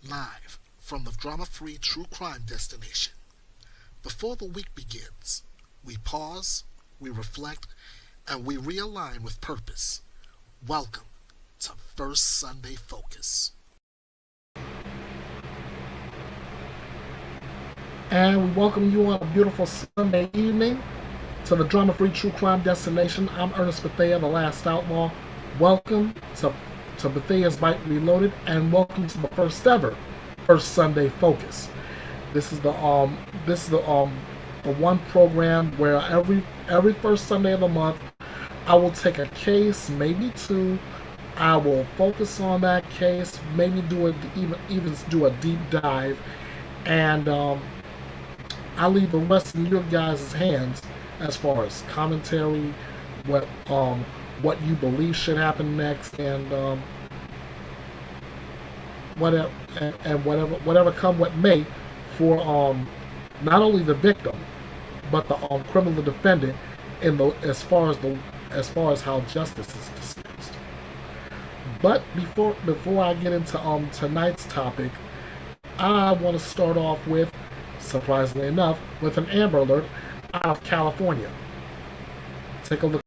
live from the drama-free true crime destination. Before the week begins, we pause, we reflect, and we realign with purpose. Welcome to First Sunday Focus. And we welcome you on a beautiful Sunday evening to the drama-free true crime destination. I'm Ernest Bethea, the last outlaw. Welcome to Bethea'S Byte Reloaded, and welcome to the first ever First Sunday Focus. This is the one program where every first Sunday of the month I will take a case, maybe two. I will focus on that case, maybe even do a deep dive, and I leave the rest in your guys' hands as far as commentary, what you believe should happen next, and whatever come what may for not only the victim but the criminal defendant as far as how justice is dispensed. But before I get into tonight's topic, I want to start off with, surprisingly enough, with an Amber Alert out of California. Take a look.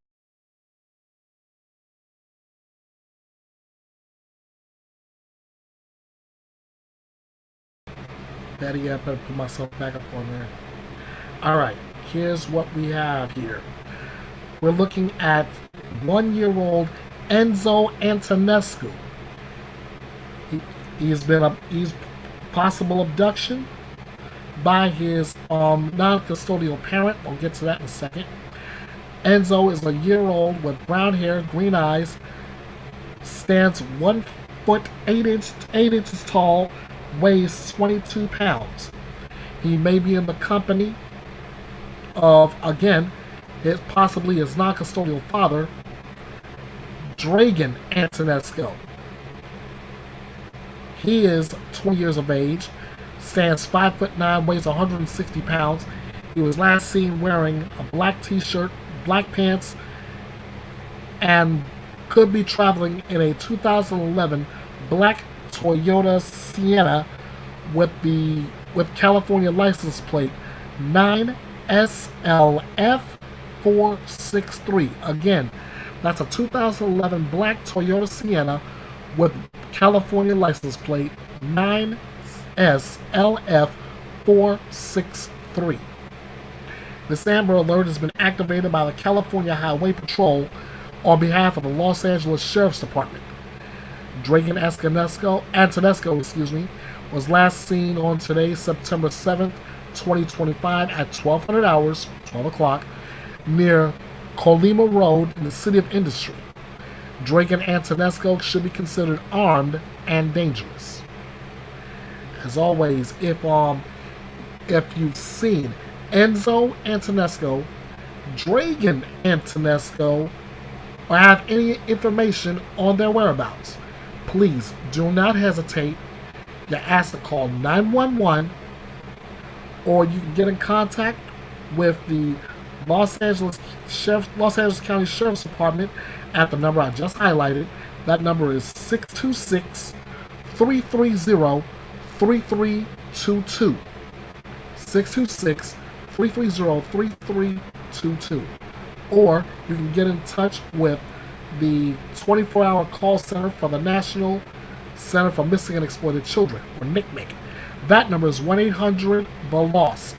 Betty, I better put myself back up on there. Alright, here's what we have here. We're looking at 1-year-old Enzo Antonescu. He's possible abduction by his non-custodial parent. I'll get to that in a second. Enzo is a year old with brown hair, green eyes, stands 1 foot 8 inches tall, weighs 22 pounds. He may be in the company of, again, possibly his non-custodial father, Laken Snelling. He is 20 years of age, stands 5'9", weighs 160 pounds. He was last seen wearing a black t-shirt, black pants, and could be traveling in a 2011 black Toyota Sienna with California license plate 9SLF463. Again, that's a 2011 black Toyota Sienna with California license plate 9SLF463. This Amber Alert has been activated by the California Highway Patrol on behalf of the Los Angeles Sheriff's Department. Laken Snelling, was last seen on today, September 7th, 2025 at 1200 hours, 12 o'clock, near Colima Road in the City of Industry. Laken Snelling should be considered armed and dangerous. As always, if you've seen Enzo Antonescu, Laken Snelling, or have any information on their whereabouts, please do not hesitate. You're asked to call 911, or you can get in contact with the Los Angeles County Sheriff's Department at the number I just highlighted. That number is 626-330-3322. 626-330-3322. Or you can get in touch with the 24-hour call center for the National Center for Missing and Exploited Children, or NCMEC. That number is 1-800-THE-LOST.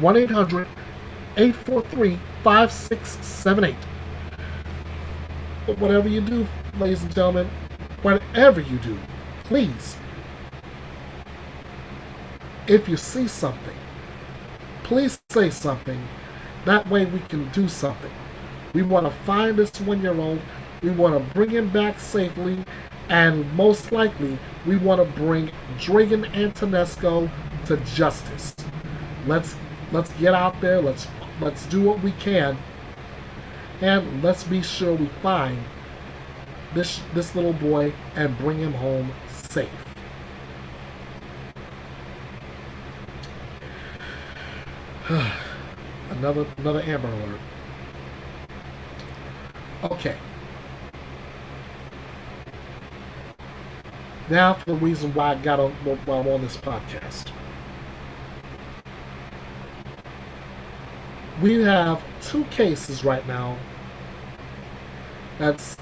1-800-843-5678. But whatever you do, ladies and gentlemen, whatever you do, please, if you see something, please say something. That way we can do something. We want to find this 1-year-old. We want to bring him back safely, and most likely, we want to bring Laken Snelling to justice. Let's get out there. Let's do what we can, and let's be sure we find this little boy and bring him home safe. Another Amber Alert. Okay. Now for the reason why why I'm on this podcast. We have two cases right now. That's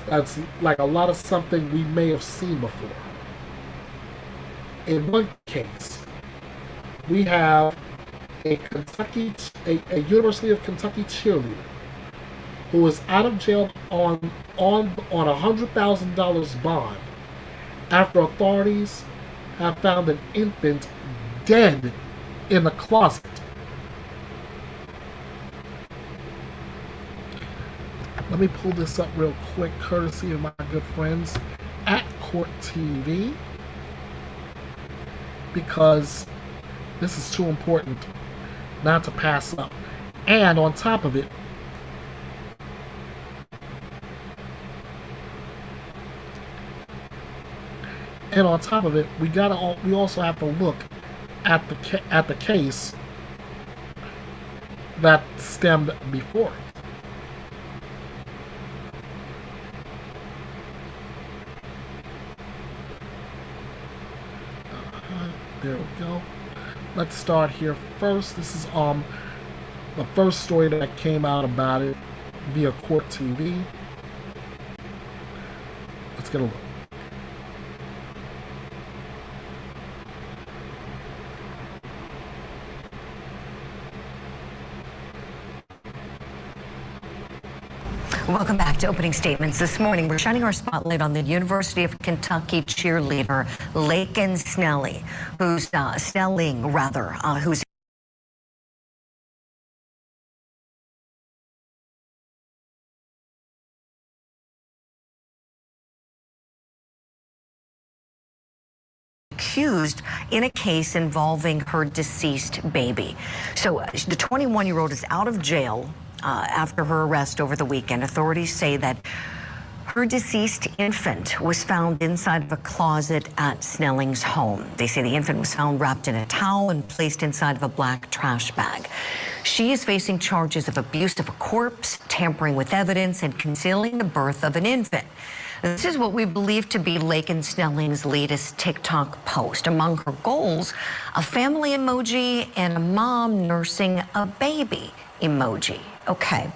like a lot of something we may have seen before. In one case, we have a University of Kentucky cheerleader who is out of jail on $100,000 bond after authorities have found an infant dead in a closet. Let me pull this up real quick, courtesy of my good friends at Court TV, because this is too important not to pass up. And on top of it, we also have to look at the case that stemmed before it. There we go. Let's start here first. This is the first story that came out about it via Court TV. Let's get a look. Welcome back to Opening Statements. This morning, we're shining our spotlight on the University of Kentucky cheerleader, Laken Snelling, who's accused in a case involving her deceased baby. So the 21-year-old is out of jail after her arrest over the weekend. Authorities say that her deceased infant was found inside of a closet at Snelling's home. They say the infant was found wrapped in a towel and placed inside of a black trash bag. She is facing charges of abuse of a corpse, tampering with evidence, and concealing the birth of an infant. This is what we believe to be Laken Snelling's latest TikTok post. Among her goals, a family emoji and a mom nursing a baby emoji. Okay.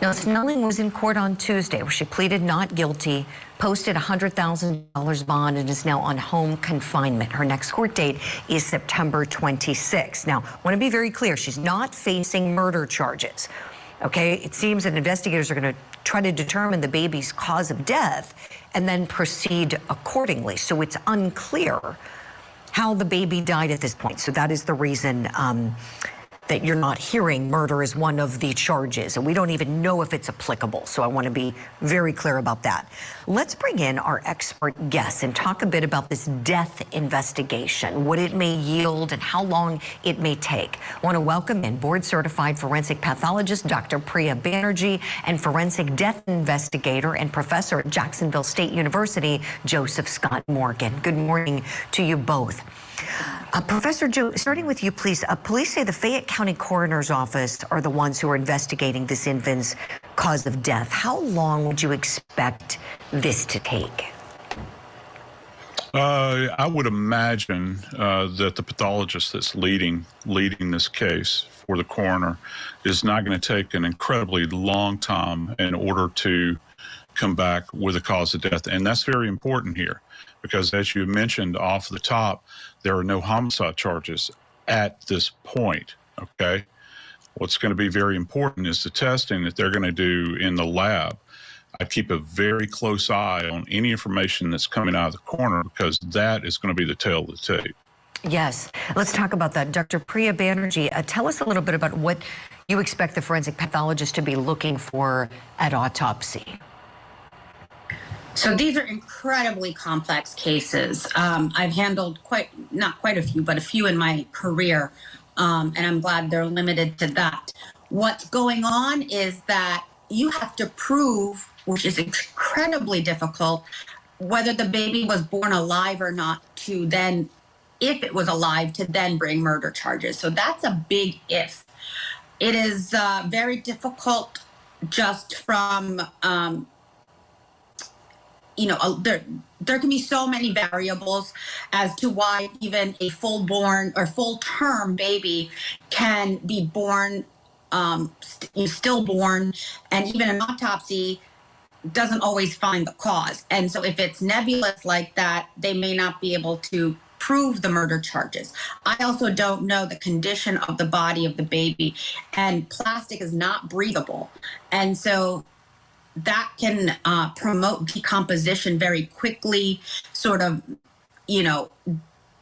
Now, Snelling was in court on Tuesday where she pleaded not guilty, posted a $100,000 bond, and is now on home confinement. Her next court date is September 26. Now, I want to be very clear. She's not facing murder charges. Okay, it seems that investigators are going to try to determine the baby's cause of death and then proceed accordingly. So it's unclear how the baby died at this point. So that is the reason that you're not hearing murder as one of the charges, and we don't even know if it's applicable. So I want to be very clear about that. Let's bring in our expert guest and talk a bit about this death investigation, what it may yield and how long it may take. I want to welcome in board-certified forensic pathologist Dr. Priya Banerjee and forensic death investigator and professor at Jacksonville State University, Joseph Scott Morgan. Good morning to you both. Professor Joe, starting with you, please. Police say the Fayette County Coroner's Office are the ones who are investigating this infant's cause of death. How long would you expect this to take? I would imagine that the pathologist that's leading this case for the coroner is not going to take an incredibly long time in order to come back with a cause of death. And that's very important here because, as you mentioned off the top, there are no homicide charges at this point, okay? What's going to be very important is the testing that they're going to do in the lab. I keep a very close eye on any information that's coming out of the coroner because that is going to be the tail of the tape. Yes, let's talk about that. Dr. Priya Banerjee, tell us a little bit about what you expect the forensic pathologist to be looking for at autopsy. So these are incredibly complex cases. I've handled not quite a few, but a few in my career, and I'm glad they're limited to that. What's going on is that you have to prove, which is incredibly difficult, whether the baby was born alive or not, to then, if it was alive, to then bring murder charges. So that's a big if. It is very difficult just from there can be so many variables as to why even a full-born or full-term baby can be born, stillborn, and even an autopsy doesn't always find the cause. And so if it's nebulous like that, they may not be able to prove the murder charges. I also don't know the condition of the body of the baby, and plastic is not breathable. And so that can promote decomposition very quickly, sort of,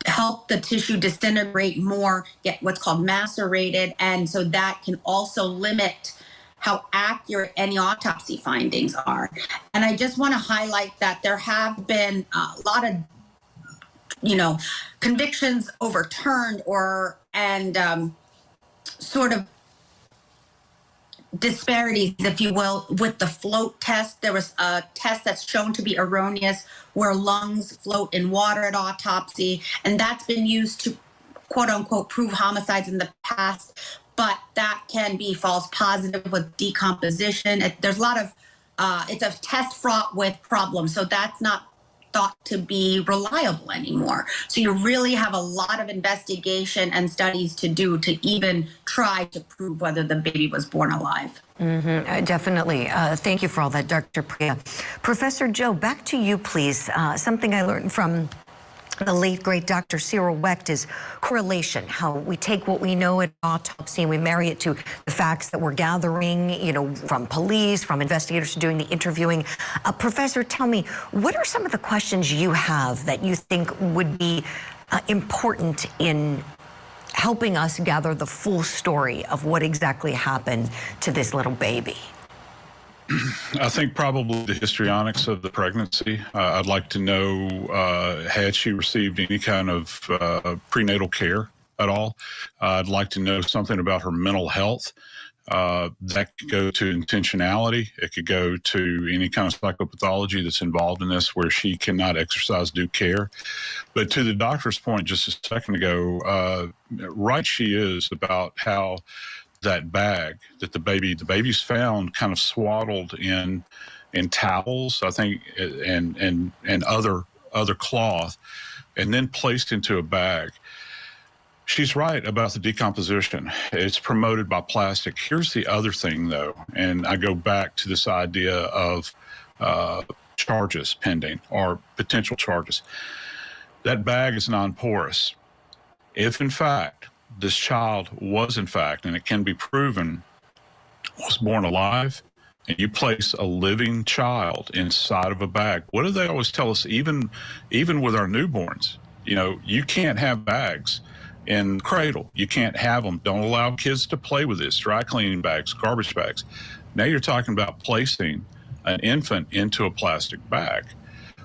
help the tissue disintegrate more, get what's called macerated. And so that can also limit how accurate any autopsy findings are. And I just want to highlight that there have been a lot of, convictions overturned and sort of disparities, if you will, with the float test. There was a test that's shown to be erroneous where lungs float in water at autopsy, and that's been used to quote unquote prove homicides in the past, but that can be false positive with decomposition. There's a lot of, it's a test fraught with problems, so that's not thought to be reliable anymore. So you really have a lot of investigation and studies to do to even try to prove whether the baby was born alive. Definitely. Thank you for all that, Dr. Priya. Professor Joe, back to you, please. Something I learned from the late, great Dr. Cyril Wecht is correlation, how we take what we know at autopsy and we marry it to the facts that we're gathering, from police, from investigators doing the interviewing. Professor, tell me, what are some of the questions you have that you think would be important in helping us gather the full story of what exactly happened to this little baby? I think probably the histrionics of the pregnancy. I'd like to know, had she received any kind of prenatal care at all? I'd like to know something about her mental health. That could go to intentionality. It could go to any kind of psychopathology that's involved in this where she cannot exercise due care. But to the doctor's point just a second ago, right she is about how that bag that the baby's found kind of swaddled in towels, I think, and other cloth, and then placed into a bag. She's right about the decomposition. It's promoted by plastic. Here's the other thing, though, and I go back to this idea of charges pending or potential charges. That bag is non-porous. If, in fact, this child was, in fact, and it can be proven, was born alive, and you place a living child inside of a bag, what do they always tell us, even with our newborns? You can't have bags in cradle. You can't have them. Don't allow kids to play with this. Dry cleaning bags, garbage bags. Now you're talking about placing an infant into a plastic bag.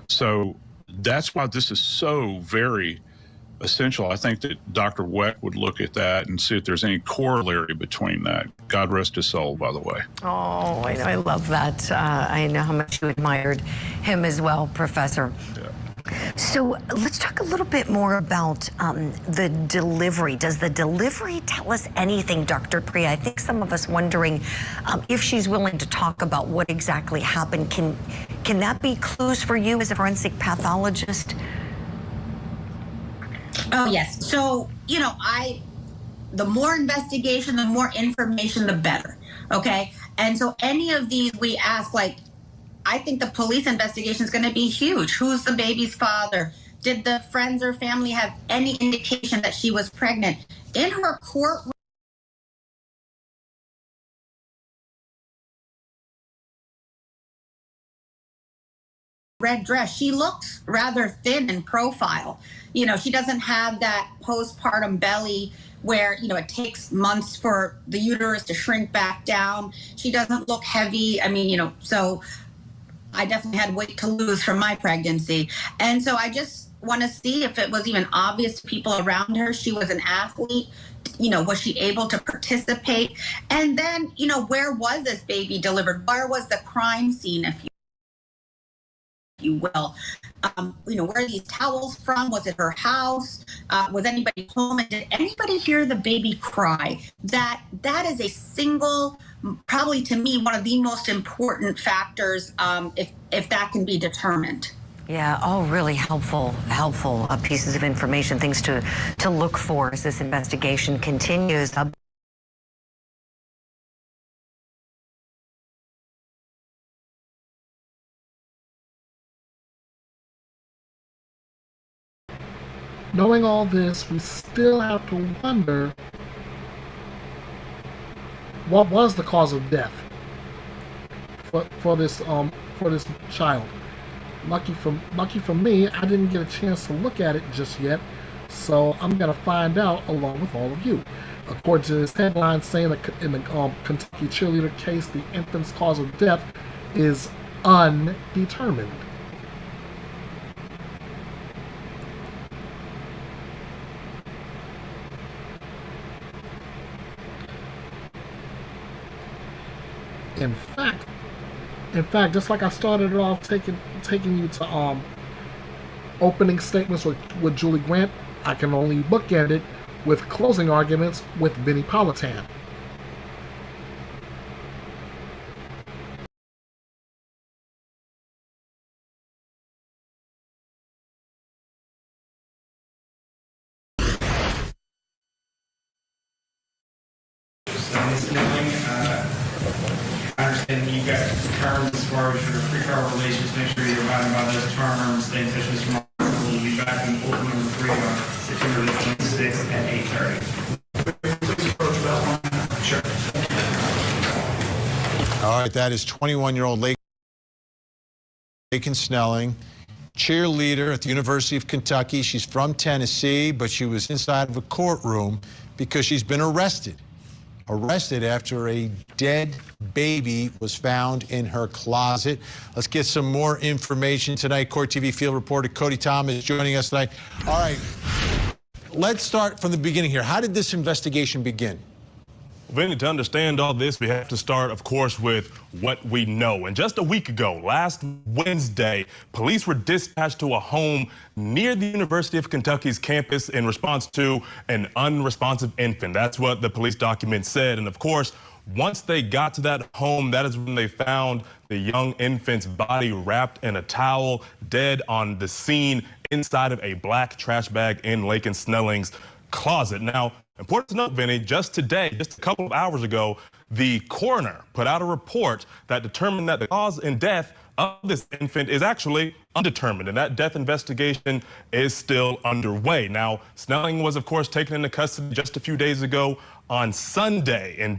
So that's why this is so very essential. I think that Dr. Wecht would look at that and see if there's any corollary between that. God rest his soul, by the way. Oh, I love that. I know how much you admired him as well, Professor. Yeah. So let's talk a little bit more about the delivery. Does the delivery tell us anything, Dr. Priya? I think some of us wondering if she's willing to talk about what exactly happened. Can that be clues for you as a forensic pathologist? Oh, yes. So, the more investigation, the more information, the better. Okay. And so any of these we ask, I think the police investigation is going to be huge. Who's the baby's father? Did the friends or family have any indication that she was pregnant? In her court red dress, she looks rather thin in profile. She doesn't have that postpartum belly where, it takes months for the uterus to shrink back down. She doesn't look heavy. So I definitely had weight to lose from my pregnancy. And so I just want to see if it was even obvious to people around her. She was an athlete. Was she able to participate? And then, where was this baby delivered? Where was the crime scene, if you will? Where are these towels from? Was it her house? Was anybody home? And did anybody hear the baby cry? That is a single probably to me one of the most important factors if that can be determined. Yeah, all really helpful pieces of information, things to look for as this investigation continues. Knowing all this, we still have to wonder what was the cause of death for this child. Lucky for me, I didn't get a chance to look at it just yet, so I'm gonna find out along with all of you. According to this headline saying that in the Kentucky cheerleader case, the infant's cause of death is undetermined. In fact, just like I started it off taking you to opening statements with Julie Grant, I can only bookend it with closing arguments with Vinnie Politan. I understand that you've got terms as far as your pretrial relations. Make sure you're abiding by those terms. Stay in touch with Mr. Martin. We'll be back in court number 3 on September the 26th at 8:30. Please approach that line. Sure. All right, that is 21-year-old Laken Snelling, cheerleader at the University of Kentucky. She's from Tennessee, but she was inside of a courtroom because she's been arrested after a dead baby was found in her closet. Let's get some more information tonight. Court TV field reporter Cody Thomas joining us tonight. All right, let's start from the beginning here. How did this investigation begin? Vinny, to understand all this, we have to start, of course, with what we know. And just a week ago, last Wednesday, police were dispatched to a home near the University of Kentucky's campus in response to an unresponsive infant. That's what the police document said. And of course, once they got to that home, that is when they found the young infant's body wrapped in a towel, dead on the scene inside of a black trash bag in Laken Snelling's closet. Now, important to note, Vinny, just today, just a couple of hours ago, the coroner put out a report that determined that the cause and death of this infant is actually undetermined, and that death investigation is still underway. Now, Snelling was, of course, taken into custody just a few days ago on Sunday, and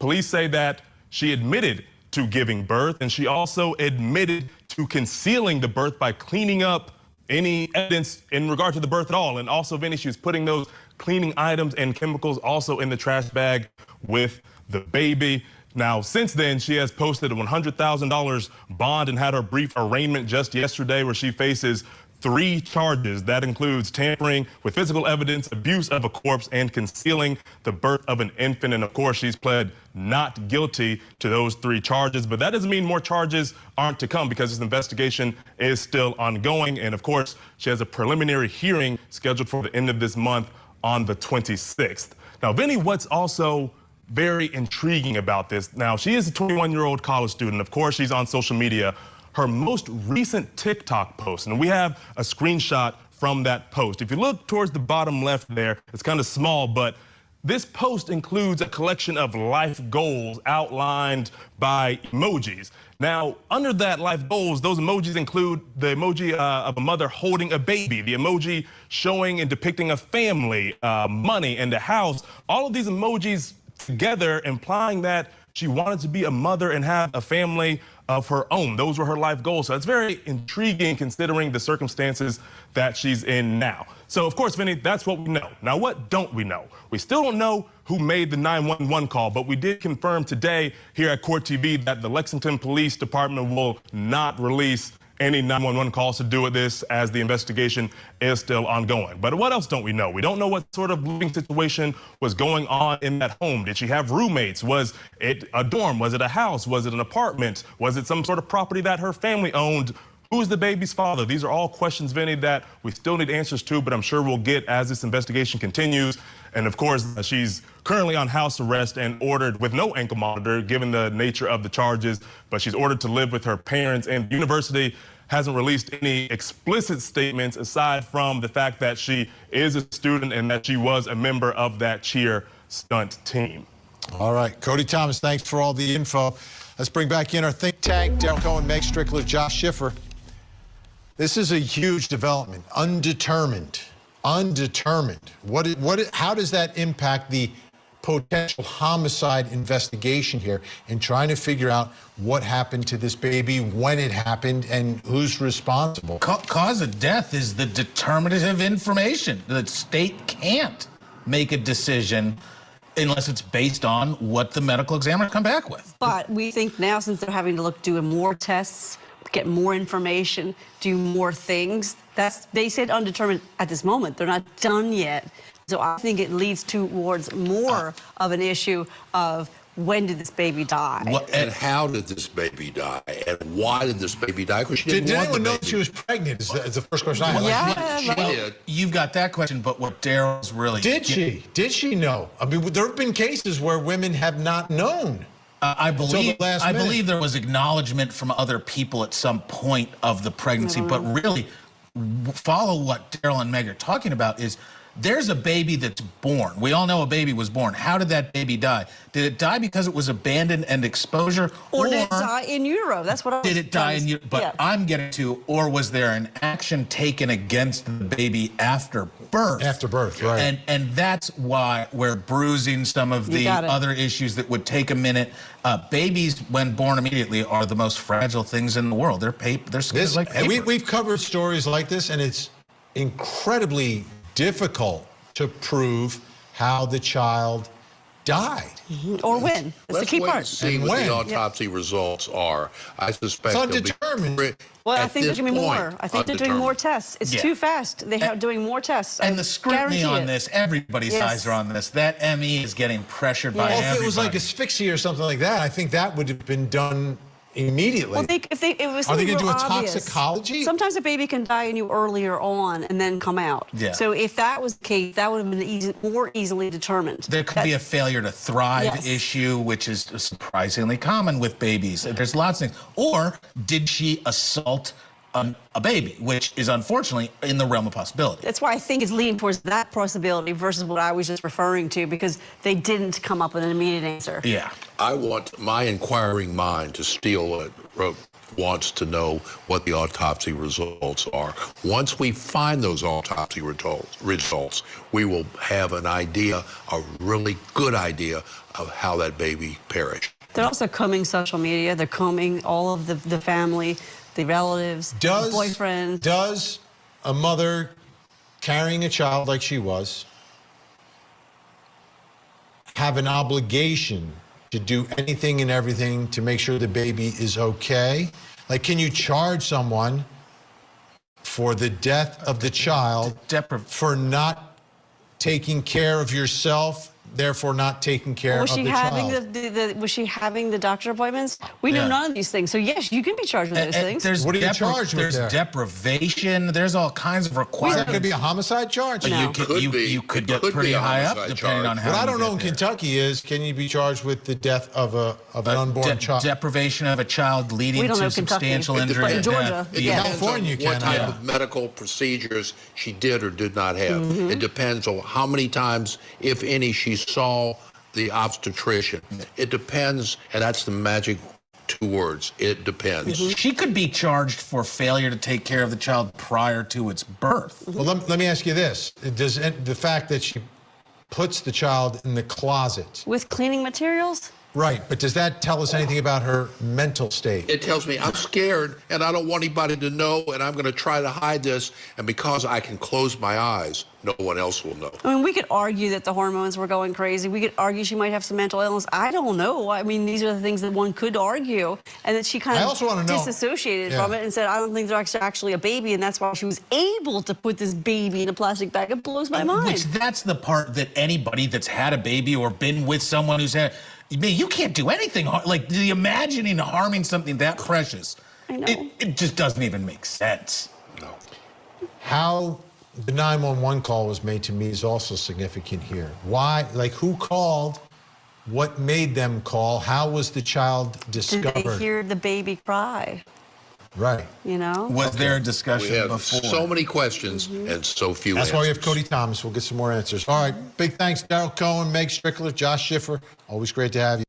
police say that she admitted to giving birth, and she also admitted to concealing the birth by cleaning up any evidence in regard to the birth at all. And also, Vinny, she was putting those cleaning items and chemicals also in the trash bag with the baby. Now, since then, she has posted a $100,000 bond and had her brief arraignment just yesterday, where she faces 3 charges. That includes tampering with physical evidence, abuse of a corpse, and concealing the birth of an infant. And of course, she's pled not guilty to those 3 charges. But that doesn't mean more charges aren't to come, because this investigation is still ongoing. And of course, she has a preliminary hearing scheduled for the end of this month on the 26th. Now, Vinny, what's also very intriguing about this, now, she is a 21-year-old college student. Of course, she's on social media. Her most recent TikTok post, and we have a screenshot from that post. If you look towards the bottom left there, it's kind of small, but this post includes a collection of life goals outlined by emojis. Now, under that life goals, those emojis include the emoji of a mother holding a baby, the emoji showing and depicting a family, money, and a house. All of these emojis together implying that she wanted to be a mother and have a family of her own. Those were her life goals. So it's very intriguing considering the circumstances that she's in now. So of course, Vinny, that's what we know. Now, what don't we know? We still don't know who made the 911 call, but we did confirm today here at Court TV that the Lexington Police Department will not release any 911 calls to do with this, as the investigation is still ongoing. But what else don't we know? We don't know what sort of living situation was going on in that home. Did she have roommates? Was it a dorm? Was it a house? Was it an apartment? Was it some sort of property that her family owned? Who's the baby's father? These are all questions, Vinny, that we still need answers to, but I'm sure we'll get as this investigation continues. And of course, she's currently on house arrest and ordered with no ankle monitor, given the nature of the charges, but she's ordered to live with her parents. And the university hasn't released any explicit statements aside from the fact that she is a student and that she was a member of that cheer stunt team. All right, Cody Thomas, thanks for all the info. Let's bring back in our think tank, Daryl Cohen, Meg Strickler, Josh Schiffer. This is a huge development. Undetermined. How does that impact the potential homicide investigation here in trying to figure out what happened to this baby, when it happened, and who's responsible? Cause of death is the determinative information. The state can't make a decision unless it's based on what the medical examiner come back with. But we think now, since they're having to do more tests, get more information, do more things, they said undetermined at this moment. They're not done yet. So I think it leads towards more of an issue of when did this baby die? And how did this baby die? And why did this baby die? Because she didn't Did want anyone the know baby. she was pregnant? Is the first question I have. Yeah, She did. You've got that question, but what Daryl's really... Did she? Did she know? I mean, there have been cases where women have not known. I the last minute. believe there was acknowledgement from other people at some point of the pregnancy, but really follow what Daryl and Meg are talking about is there's a baby that's born. We all know a baby was born. How did that baby die? Did it die because it was abandoned and exposure? Or did it die in utero? That's what I was Did it die in utero? But yeah. I'm getting to, or was there an action taken against the baby after birth? After birth, right. And that's why we're bruising some of the got it. other issues that would take a minute. Babies, when born immediately, are the most fragile things in the world. They're skin is like paper. We've covered stories like this, and it's incredibly difficult to prove how the child died. Or when. That's the key Let's wait and part. see And what when. the autopsy results are. I suspect It's they'll be undetermined. Well, I at think this there's going to be point, more. I think they're doing more tests. It's too fast. They are doing more tests. And I the scrutiny guarantee on it. this, everybody's Yes. eyes are on this. That ME is getting pressured by Yes. Well, everybody. if it was like asphyxia or something like that, I think that would have been done immediately. Well, if it was Are they something going to do real a obvious. toxicology? Sometimes a baby can die in you earlier on and then come out. Yeah. So if that was the case, that would have been more easily determined. There could be a failure to thrive Yes. issue, which is surprisingly common with babies. There's lots of things. Or did she assault a baby, which is unfortunately in the realm of possibility. That's why I think it's leaning towards that possibility versus what I was just referring to, because they didn't come up with an immediate answer. Yeah. I want my inquiring mind to steal what wants to know what the autopsy results are. Once we find those autopsy results, we will have an idea, a really good idea of how that baby perished. They're also combing social media. They're combing all of the family, the relatives, the boyfriend. Does a mother carrying a child like she was have an obligation to do anything and everything to make sure the baby is okay? Like, can you charge someone for the death of the child for not taking care of yourself, therefore not taking care Was of she the having child? was she having the doctor appointments? We know none of these things. So yes, you can be charged with those things. There's What are you charged with There's there? deprivation. There's all kinds of That requirements. could be a homicide charge. No. You could get Could be pretty a high up homicide depending on charge. how What I you don't know in get there. Kentucky is, can you be charged with the death of an unborn child? Deprivation of a child leading We don't to know Kentucky, substantial but injury in and Georgia, death. It Yeah. depends California on what can, type of medical procedures she did or did not have. Mm-hmm. It depends on how many times, if any, she saw the obstetrician. It depends, and that's the magic two words. It depends. She could be charged for failure to take care of the child prior to its birth. Well, let me ask you this. Does the fact that she puts the child in the closet, With cleaning materials? right, but does that tell us anything about her mental state? It tells me I'm scared and I don't want anybody to know, and I'm going to try to hide this. And because I can close my eyes, no one else will know. I mean, we could argue that the hormones were going crazy. We could argue she might have some mental illness. I don't know. I mean, these are the things that one could argue. And that she kind I of also wanna know- disassociated Yeah. from it and said, I don't think there's actually a baby, and that's why she was able to put this baby in a plastic bag. It blows my mind. Which that's the part that anybody that's had a baby or been with someone who's had, man, you can't do anything. Like, the imagining harming something that precious I know. It just doesn't even make sense. No. How the 911 call was made to me is also significant here. Why, like who called, what made them call, how was the child discovered? Did they hear the baby cry? Right. You know? Was there a We discussion have before? so many questions and so few That's answers. why we have Cody Thomas. We'll get some more answers. All right. Big thanks, Daryl Cohen, Meg Strickler, Josh Schiffer. Always great to have you.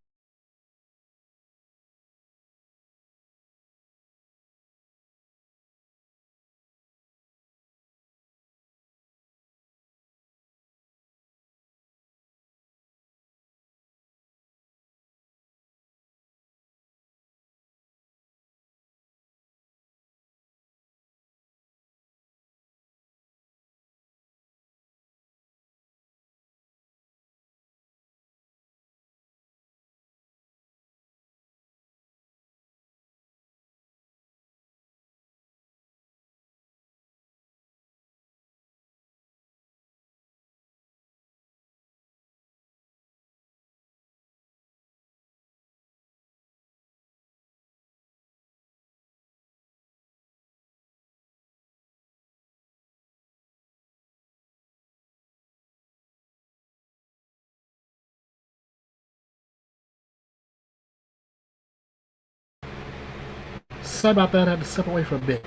Sorry about that. I had to step away for a bit.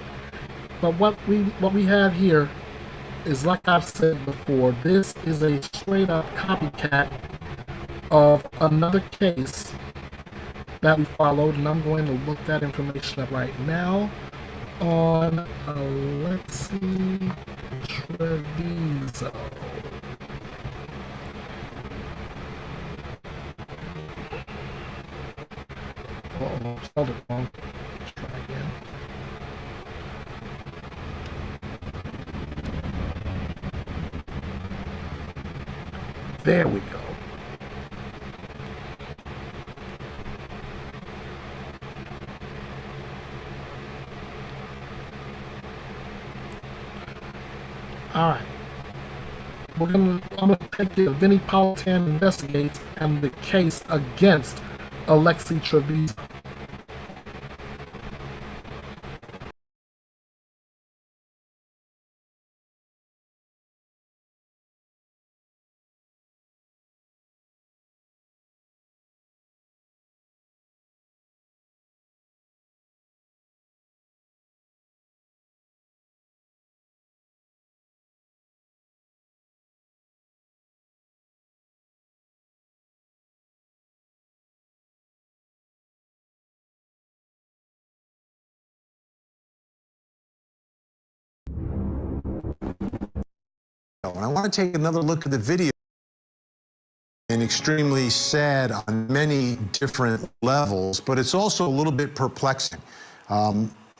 But what we have here is, like I've said before, this is a straight up copycat of another case that we followed, and I'm going to look that information up right now on Alexee Trevizo. Oh, I spelled it wrong. Let's try again. There we go. All right. I'm gonna take you to Vinnie Politan Investigates and the case against Alexee Trevizo. And I want to take another look at the video. And extremely sad on many different levels, but it's also a little bit perplexing,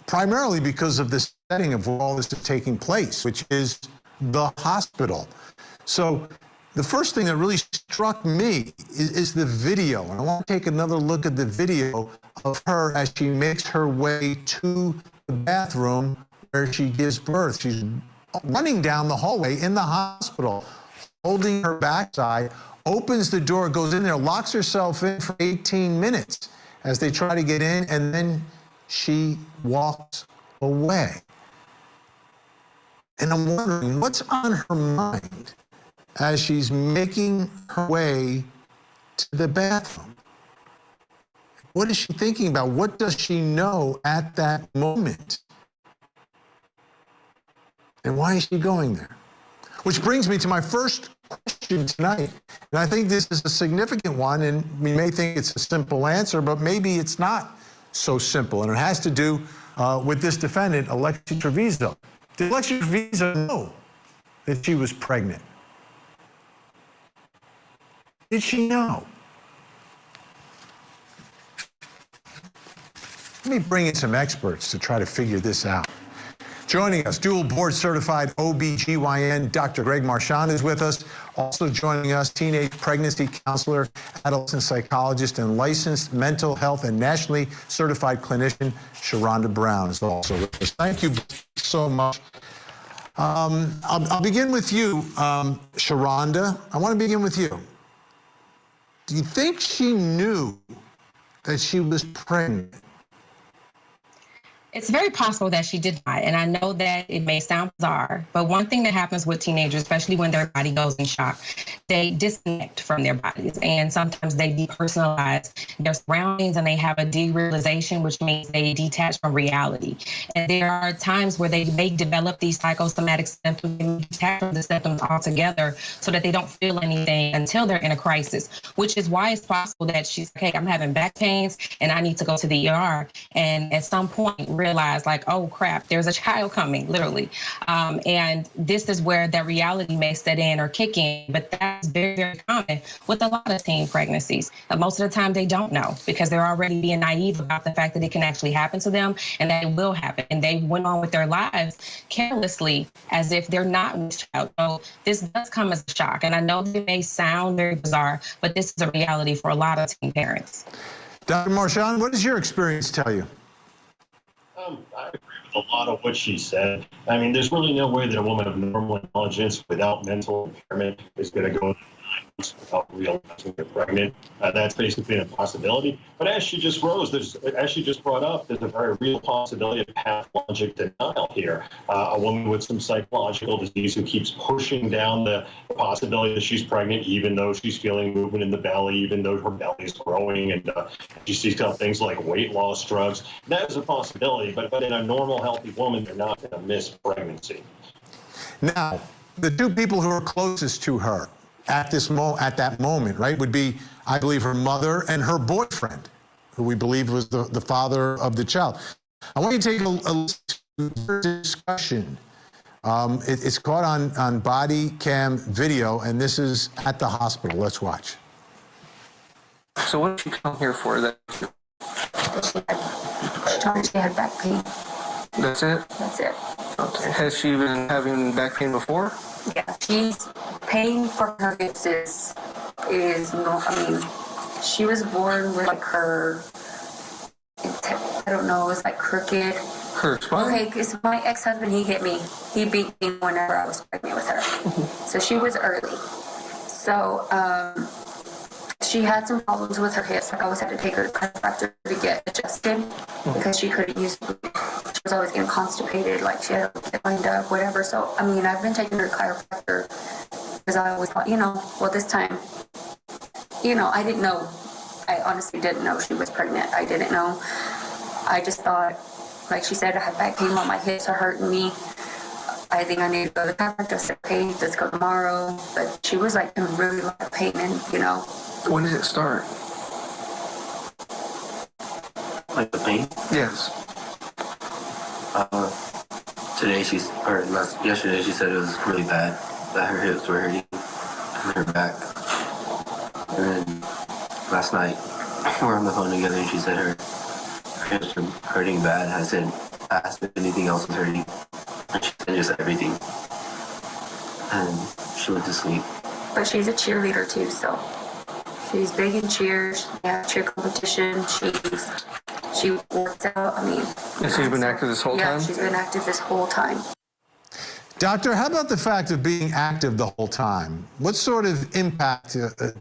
primarily because of the setting of where all this is taking place, which is the hospital. So the first thing that really struck me is the video, and I want to take another look at the video of her as she makes her way to the bathroom where she gives birth. She's running down the hallway in the hospital, holding her backside, opens the door, goes in there, locks herself in for 18 minutes as they try to get in, and then she walks away. And I'm wondering what's on her mind as she's making her way to the bathroom. What is she thinking about? What does she know at that moment? And why is she going there? Which brings me to my first question tonight. And I think this is a significant one, and we may think it's a simple answer, but maybe it's not so simple. And it has to do with this defendant, Alexee Trevizo. Did Alexee Trevizo know that she was pregnant? Did she know? Let me bring in some experts to try to figure this out. Joining us, dual board certified OBGYN, Dr. Greg Marchand is with us. Also joining us, teenage pregnancy counselor, adolescent psychologist, and licensed mental health and nationally certified clinician, Sharonda Brown is also with us. Thank you so much. I'll begin with you, Sharonda. I want to begin with you. Do you think she knew that she was pregnant? It's very possible that she did not, and I know that it may sound bizarre, but one thing that happens with teenagers, especially when their body goes in shock, they disconnect from their bodies, and sometimes they depersonalize their surroundings, and they have a derealization, which means they detach from reality. And there are times where they may develop these psychosomatic symptoms and detach from the symptoms altogether so that they don't feel anything until they're in a crisis, which is why it's possible that she's, okay, I'm having back pains, and I need to go to the ER, and at some point, realize like, oh crap, there's a child coming, literally. And this is where that reality may set in or kick in, but that's very, very common with a lot of teen pregnancies. Most of the time they don't know because they're already being naive about the fact that it can actually happen to them and that it will happen. And they went on with their lives carelessly as if they're not with child. So this does come as a shock. And I know it may sound very bizarre, but this is a reality for a lot of teen parents. Dr. Marchand, what does your experience tell you? I agree with a lot of what she said. I mean, there's really no way that a woman of normal intelligence without mental impairment is going to go without realizing they're pregnant. That's basically an impossibility. But as she just brought up, there's a very real possibility of pathologic denial here. A woman with some psychological disease who keeps pushing down the possibility that she's pregnant, even though she's feeling movement in the belly, even though her belly is growing, and she sees things like weight loss drugs. That is a possibility, but in a normal, healthy woman, they're not going to miss pregnancy. Now, the two people who are closest to her at that moment, right, would be, I believe, her mother and her boyfriend, who we believe was the father of the child. I want you to take a discussion. It's caught on body cam video, and this is at the hospital. Let's watch. So what did you come here for? She told me she had back pain. That's it? That's it. Okay. Has she been having back pain before? Yeah, she's pain for her hips is no. I mean, she was born with like her. I don't know. It was like crooked. Her spine. Okay, because my ex-husband, he hit me. He beat me whenever I was pregnant with her. So she was early. So she had some problems with her hips. Like I always had to take her to the chiropractor to get adjusted because she couldn't use. She was always getting constipated. Like she had to get lined up, whatever. So I mean, I've been taking her to chiropractor because I always thought, well, this time, I didn't know. I honestly didn't know she was pregnant. I didn't know. I just thought, like she said, I have back pain while my hips are hurting me. I think I need to go to the chiropractor. I said, okay, let's go tomorrow. But she was like in really a lot of pain, and When did it start? Like the pain? Yes. Yesterday she said it was really bad, that her hips were hurting and her back. And then last night we were on the phone together and she said her hips were hurting bad. I asked if anything else was hurting. And she said just everything. And she went to sleep. But she's a cheerleader too, so she's big in cheers. Yeah, cheer competition. She works out. I mean. And she's been active this whole time? Yeah, she's been active this whole time. Doctor, how about the fact of being active the whole time? What sort of impact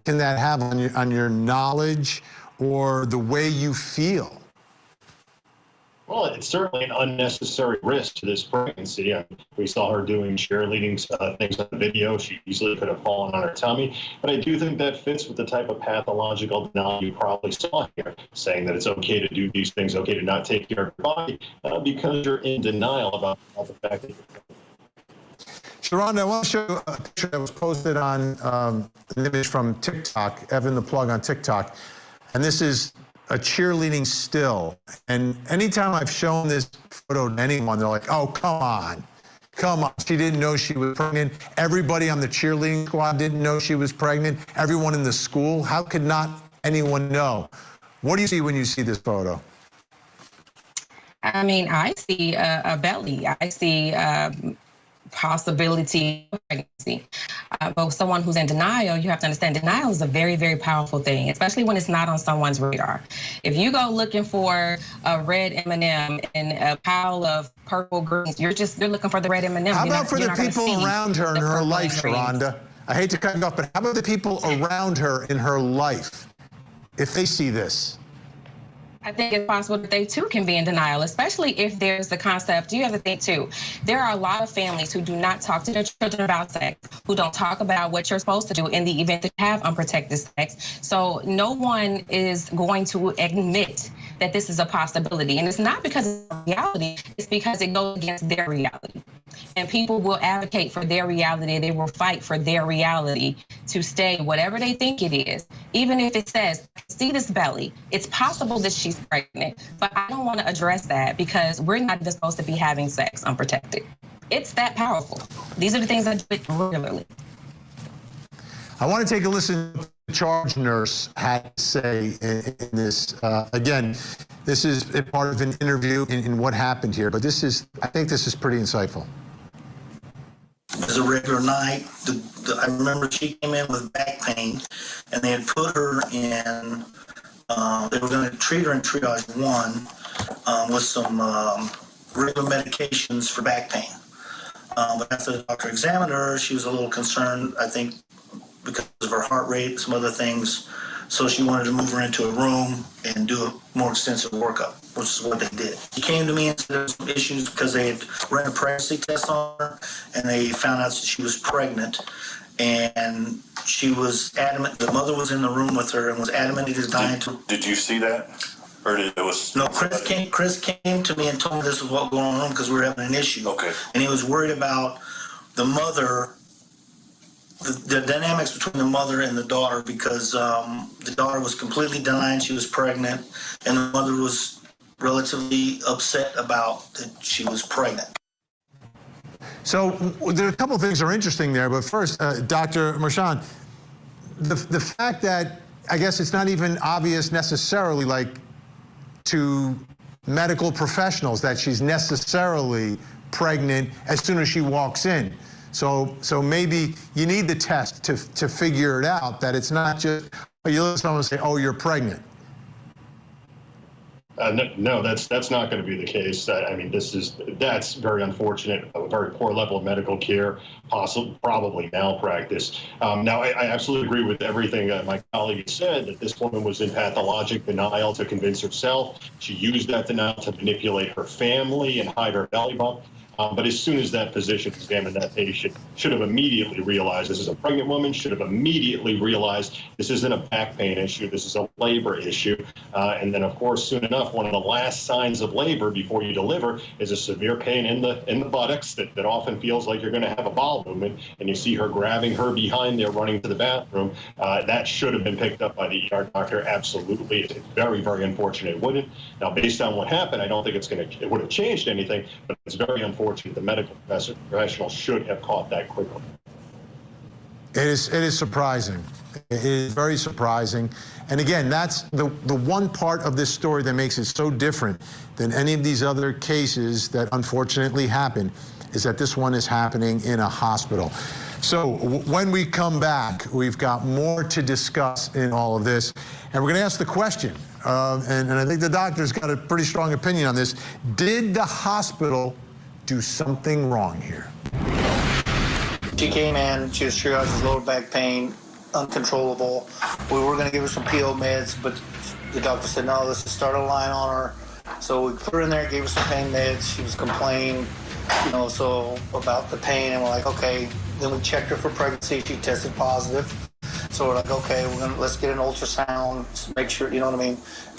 can that have on your knowledge or the way you feel? Well, it's certainly an unnecessary risk to this pregnancy. I mean, we saw her doing cheerleading things on the video. She easily could have fallen on her tummy. But I do think that fits with the type of pathological denial you probably saw here, saying that it's okay to do these things, okay to not take care of your body, because you're in denial about the fact that you're pregnant. Sharonda, I want to show you a picture that was posted on an image from TikTok, Evan the Plug on TikTok. And this is a cheerleading still. And anytime I've shown this photo to anyone, they're like, oh, come on. She didn't know she was pregnant. Everybody on the cheerleading squad didn't know she was pregnant. Everyone in the school. How could not anyone know? What do you see when you see this photo? I mean, I see a belly. I see possibility of pregnancy. But someone who's in denial, you have to understand denial is a very, very powerful thing, especially when it's not on someone's radar. If you go looking for a red M&M in a pile of purple greens, you're looking for the red M&M. How about for the people around her in her life, Sharonda? I hate to cut you off, but how about the people around her in her life, if they see this? I think it's possible that they too can be in denial, especially if there's the concept. You have to think too, there are a lot of families who do not talk to their children about sex, who don't talk about what you're supposed to do in the event that you have unprotected sex. So no one is going to admit that this is a possibility. And it's not because of reality, it's because it goes against their reality. And people will advocate for their reality. They will fight for their reality to stay whatever they think it is. Even if it says, see this belly, it's possible that she's pregnant, but I don't want to address that because we're not even supposed to be having sex unprotected. It's that powerful. These are the things I do regularly. I want to take a listen to what the charge nurse had to say in this. Again, this is a part of an interview in what happened here, but I think this is pretty insightful. It was a regular night. I remember she came in with back pain, and they had put her in, they were going to treat her in triage 1 with some regular medications for back pain. But after the doctor examined her, she was a little concerned, I think, because of her heart rate, some other things. So she wanted to move her into a room and do a more extensive workup, which is what they did. He came to me and said there was some issues because they had ran a pregnancy test on her and they found out that she was pregnant. And she was adamant, the mother was in the room with her and was adamant he was dying to. Did you see that? Or did it was No, Chris came to me and told me this was what was going on because we were having an issue. Okay. And he was worried about the mother, the dynamics between the mother and the daughter, because the daughter was completely denying she was pregnant, and the mother was relatively upset about that she was pregnant. So there are a couple of things that are interesting there, but first, Dr. Marchand, the fact that I guess it's not even obvious necessarily, like to medical professionals, that she's necessarily pregnant as soon as she walks in. So maybe you need the test to figure it out, that it's not just, you listen to someone say, oh, you're pregnant. No, that's not going to be the case. I mean, that's very unfortunate. A very poor level of medical care, probably malpractice. Now, I absolutely agree with everything my colleague said, that this woman was in pathologic denial to convince herself. She used that denial to manipulate her family and hide her belly bump. But as soon as that physician examined that patient, should have immediately realized this is a pregnant woman, should have immediately realized this isn't a back pain issue, this is a labor issue. And then, of course, soon enough, one of the last signs of labor before you deliver is a severe pain in the buttocks that often feels like you're going to have a bowel movement, and you see her grabbing her behind there, running to the bathroom. That should have been picked up by the ER doctor, absolutely. It's very, very unfortunate it wouldn't. Now, based on what happened, I don't think it would have changed anything, but it's very unfortunate. The medical professional should have caught that quickly. It is surprising. It is very surprising. And again, that's the one part of this story that makes it so different than any of these other cases that unfortunately happen, is that this one is happening in a hospital. So when we come back, we've got more to discuss in all of this. And we're going to ask the question, and I think the doctor's got a pretty strong opinion on this. Did the hospital do something wrong here? She came in, she was triaged with lower back pain, uncontrollable. We were going to give her some PO meds, but the doctor said, no, let's just start a line on her. So we put her in there, gave her some pain meds. She was complaining, so about the pain, and we're like, okay. Then we checked her for pregnancy. She tested positive. So we're like, okay, let's get an ultrasound, make sure, you know what I mean?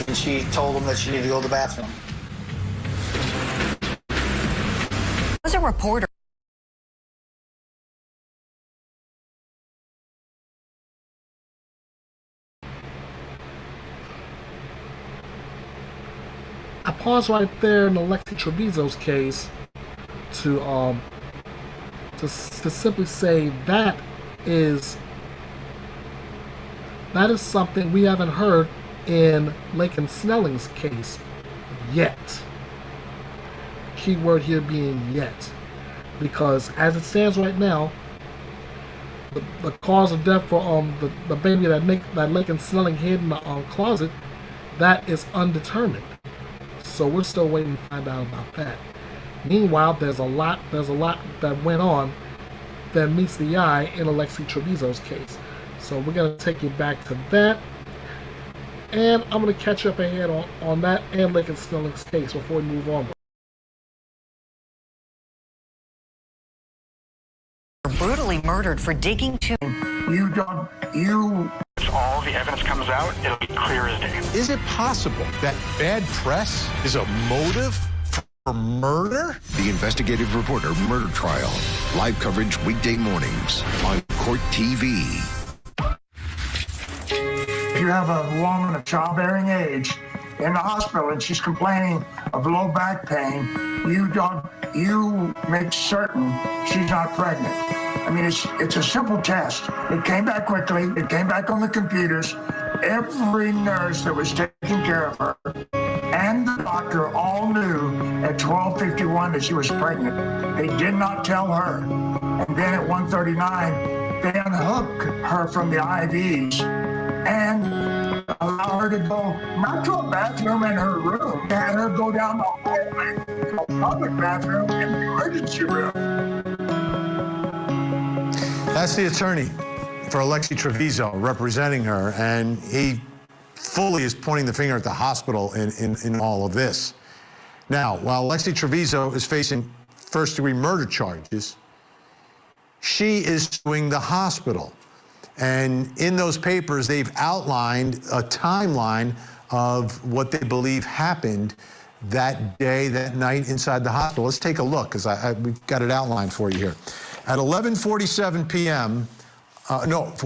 And she told them that she needed to go to the bathroom. Was a reporter. I pause right there in Alexee Trevizo's case to simply say that is something we haven't heard in Laken Snelling's case yet. Key word here being yet, because as it stands right now, the cause of death for the baby that Laken Snelling hid in the closet, that is undetermined. So we're still waiting to find out about that. Meanwhile, there's a lot that went on that meets the eye in Alexee Trevizo's case. So we're gonna take you back to that. And I'm going to catch up ahead on that and Laken Snelling's case before we move on. Brutally murdered for digging to... All the evidence comes out, it'll be clear as day. Is it possible that bad press is a motive for murder? The investigative reporter murder trial. Live coverage weekday mornings on Court TV. If you have a woman of childbearing age in the hospital and she's complaining of low back pain, you make certain she's not pregnant. I mean, it's a simple test. It came back quickly. It came back on the computers. Every nurse that was taking care of her and the doctor all knew at 12:51 that she was pregnant. They did not tell her. And then at 1:39, they unhook her from the IVs and allow her to go, not to a bathroom in her room, they had her go down the hallway to a public bathroom in the emergency room. That's the attorney for Alexee Trevizo representing her, and he fully is pointing the finger at the hospital in all of this. Now, while Alexee Trevizo is facing first-degree murder charges, she is suing the hospital. And in those papers, they've outlined a timeline of what they believe happened that day, that night inside the hospital. Let's take a look, because we've got it outlined for you here. At 11:47 p.m.,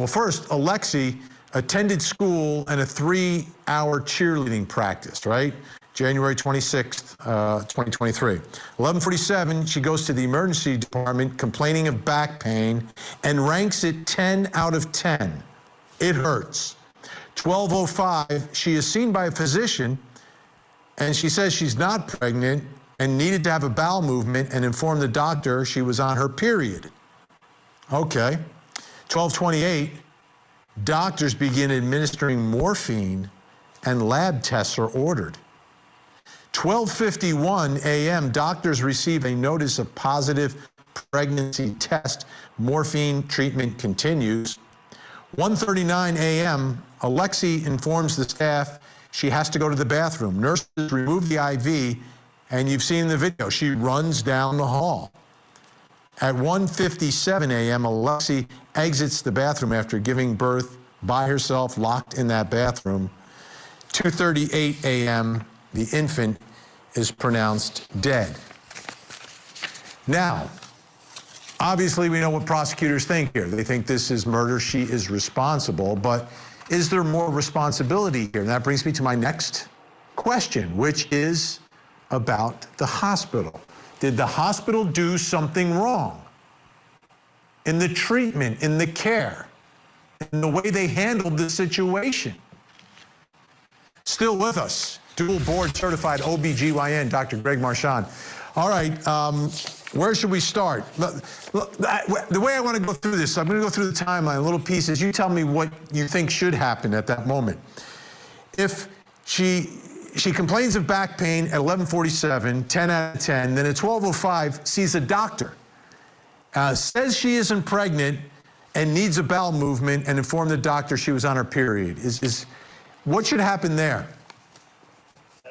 first, Alexee attended school and a 3-hour cheerleading practice, right? January 26th, 2023. 11:47, she goes to the emergency department complaining of back pain and ranks it 10 out of 10. It hurts. 12:05, she is seen by a physician and she says she's not pregnant and needed to have a bowel movement and informed the doctor she was on her period. Okay. 12:28, doctors begin administering morphine and lab tests are ordered. 12:51 a.m., doctors receive a notice of positive pregnancy test. Morphine treatment continues. 1:39 a.m., Alexee informs the staff she has to go to the bathroom. Nurses remove the IV, and you've seen the video. She runs down the hall. At 1:57 a.m., Alexee exits the bathroom after giving birth by herself, locked in that bathroom. 2:38 a.m., the infant is pronounced dead. Now, obviously we know what prosecutors think here. They think this is murder, she is responsible, but is there more responsibility here? And that brings me to my next question, which is about the hospital. Did the hospital do something wrong in the treatment, in the care, in the way they handled the situation? Still with us, dual board certified OBGYN, Dr. Greg Marchand. All right, where should we start? The way I want to go through this, I'm going to go through the timeline, little pieces. You tell me what you think should happen at that moment. If she complains of back pain at 11:47, 10 out of 10, then at 12:05 sees a doctor, says she isn't pregnant and needs a bowel movement and informed the doctor she was on her period. What should happen there?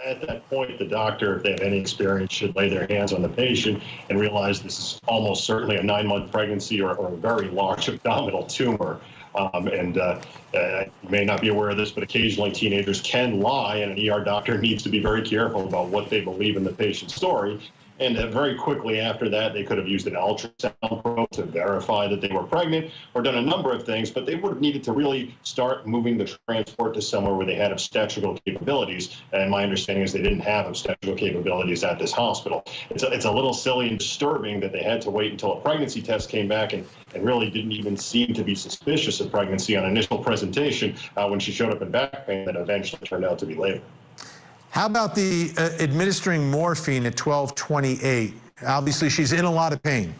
At that point, the doctor, if they have any experience, should lay their hands on the patient and realize this is almost certainly a 9-month pregnancy or a very large abdominal tumor. You may not be aware of this, but occasionally teenagers can lie, and an ER doctor needs to be very careful about what they believe in the patient's story. And very quickly after that, they could have used an ultrasound probe to verify that they were pregnant or done a number of things, but they would have needed to really start moving the transport to somewhere where they had obstetrical capabilities. And my understanding is they didn't have obstetrical capabilities at this hospital. It's a little silly and disturbing that they had to wait until a pregnancy test came back and really didn't even seem to be suspicious of pregnancy on initial presentation when she showed up in back pain that eventually turned out to be labor. How about the administering morphine at 12:28? Obviously, she's in a lot of pain.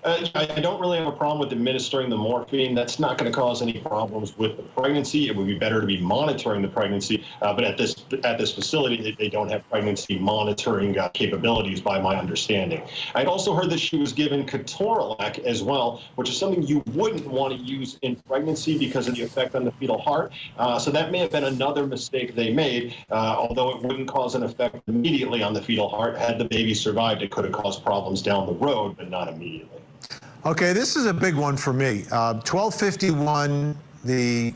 I don't really have a problem with administering the morphine. That's not going to cause any problems with the pregnancy. It would be better to be monitoring the pregnancy, but at this facility, they don't have pregnancy monitoring capabilities, by my understanding. I'd also heard that she was given ketorolac as well, which is something you wouldn't want to use in pregnancy because of the effect on the fetal heart. So that may have been another mistake they made, although it wouldn't cause an effect immediately on the fetal heart. Had the baby survived, it could have caused problems down the road, but not immediately. Okay, this is a big one for me. 12:51, the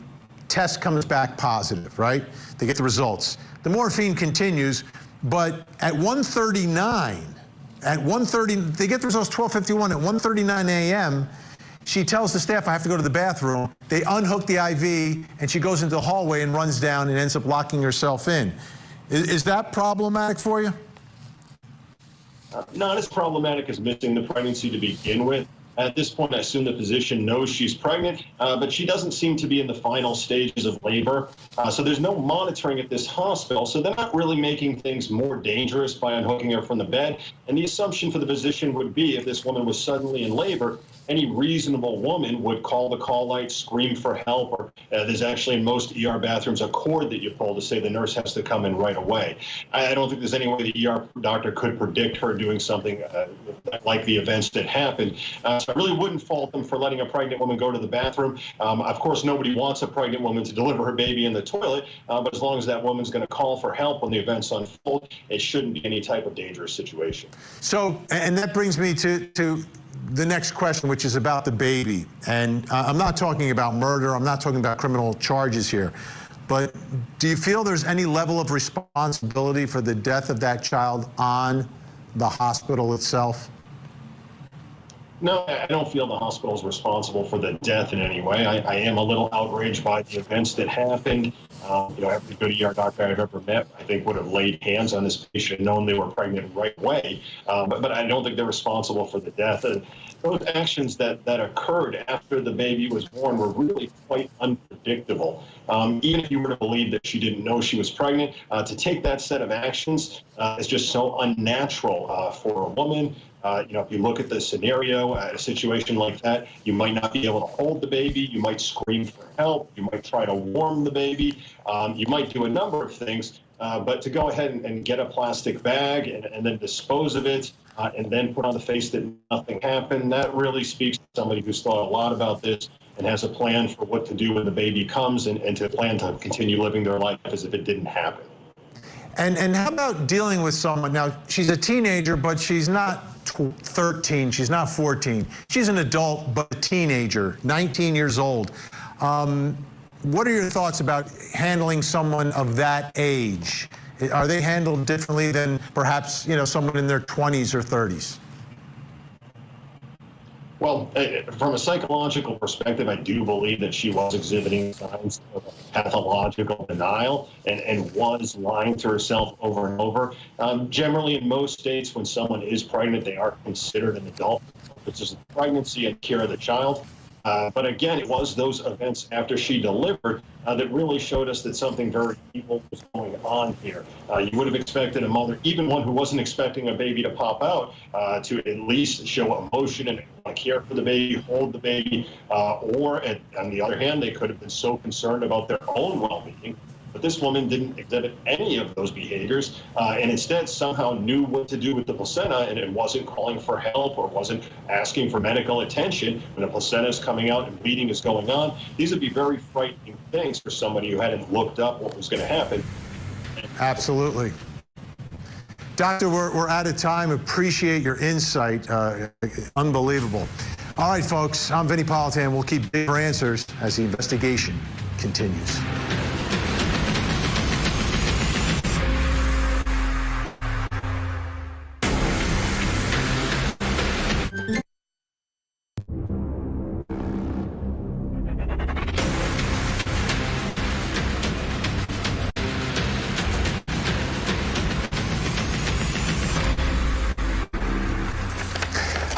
test comes back positive, right? They get the results. The morphine continues, but at 1:39, they get the results 12:51. At 1:39 a.m., she tells the staff, I have to go to the bathroom. They unhook the IV, and she goes into the hallway and runs down and ends up locking herself in. Is that problematic for you? Not as problematic as missing the pregnancy to begin with. At this point, I assume the physician knows she's pregnant, but she doesn't seem to be in the final stages of labor. So there's no monitoring at this hospital. So they're not really making things more dangerous by unhooking her from the bed. And the assumption for the physician would be if this woman was suddenly in labor, any reasonable woman would call the call light, scream for help, or there's actually in most ER bathrooms a cord that you pull to say the nurse has to come in right away. I don't think there's any way the ER doctor could predict her doing something like the events that happened. So I really wouldn't fault them for letting a pregnant woman go to the bathroom. Of course, nobody wants a pregnant woman to deliver her baby in the toilet, but as long as that woman's going to call for help when the events unfold, it shouldn't be any type of dangerous situation. So, and that brings me to the next question, which is about the baby. And I'm not talking about murder. I'm not talking about criminal charges here. But do you feel there's any level of responsibility for the death of that child on the hospital itself? No, I don't feel the hospital is responsible for the death in any way. I am a little outraged by the events that happened. Every good ER doctor I've ever met, I think, would have laid hands on this patient, known they were pregnant right away. But I don't think they're responsible for the death. Those actions that occurred after the baby was born were really quite unpredictable. Even if you were to believe that she didn't know she was pregnant, to take that set of actions is just so unnatural for a woman. If you look at the scenario, a situation like that, you might not be able to hold the baby. You might scream for help. You might try to warm the baby. You might do a number of things. But to go ahead and get a plastic bag and then dispose of it and then put on the face that nothing happened, that really speaks to somebody who's thought a lot about this and has a plan for what to do when the baby comes and to plan to continue living their life as if it didn't happen. And how about dealing with someone, now she's a teenager, but she's not 13, she's not 14. She's an adult, but a teenager, 19 years old. What are your thoughts about handling someone of that age? Are they handled differently than perhaps, someone in their 20s or 30s? Well, from a psychological perspective, I do believe that she was exhibiting signs of pathological denial and was lying to herself over and over. Generally, in most states, when someone is pregnant, they are considered an adult. It's just pregnancy and care of the child. But again, it was those events after she delivered that really showed us that something very evil was going on here. You would have expected a mother, even one who wasn't expecting a baby to pop out, to at least show emotion and care for the baby, hold the baby, or on the other hand, they could have been so concerned about their own well-being. But this woman didn't exhibit any of those behaviors and instead somehow knew what to do with the placenta and wasn't calling for help or wasn't asking for medical attention when the placenta is coming out and bleeding is going on. These would be very frightening things for somebody who hadn't looked up what was going to happen. Absolutely. Doctor, we're out of time. Appreciate your insight. Unbelievable. All right, folks, I'm Vinny Politan. We'll keep digging for answers as the investigation continues.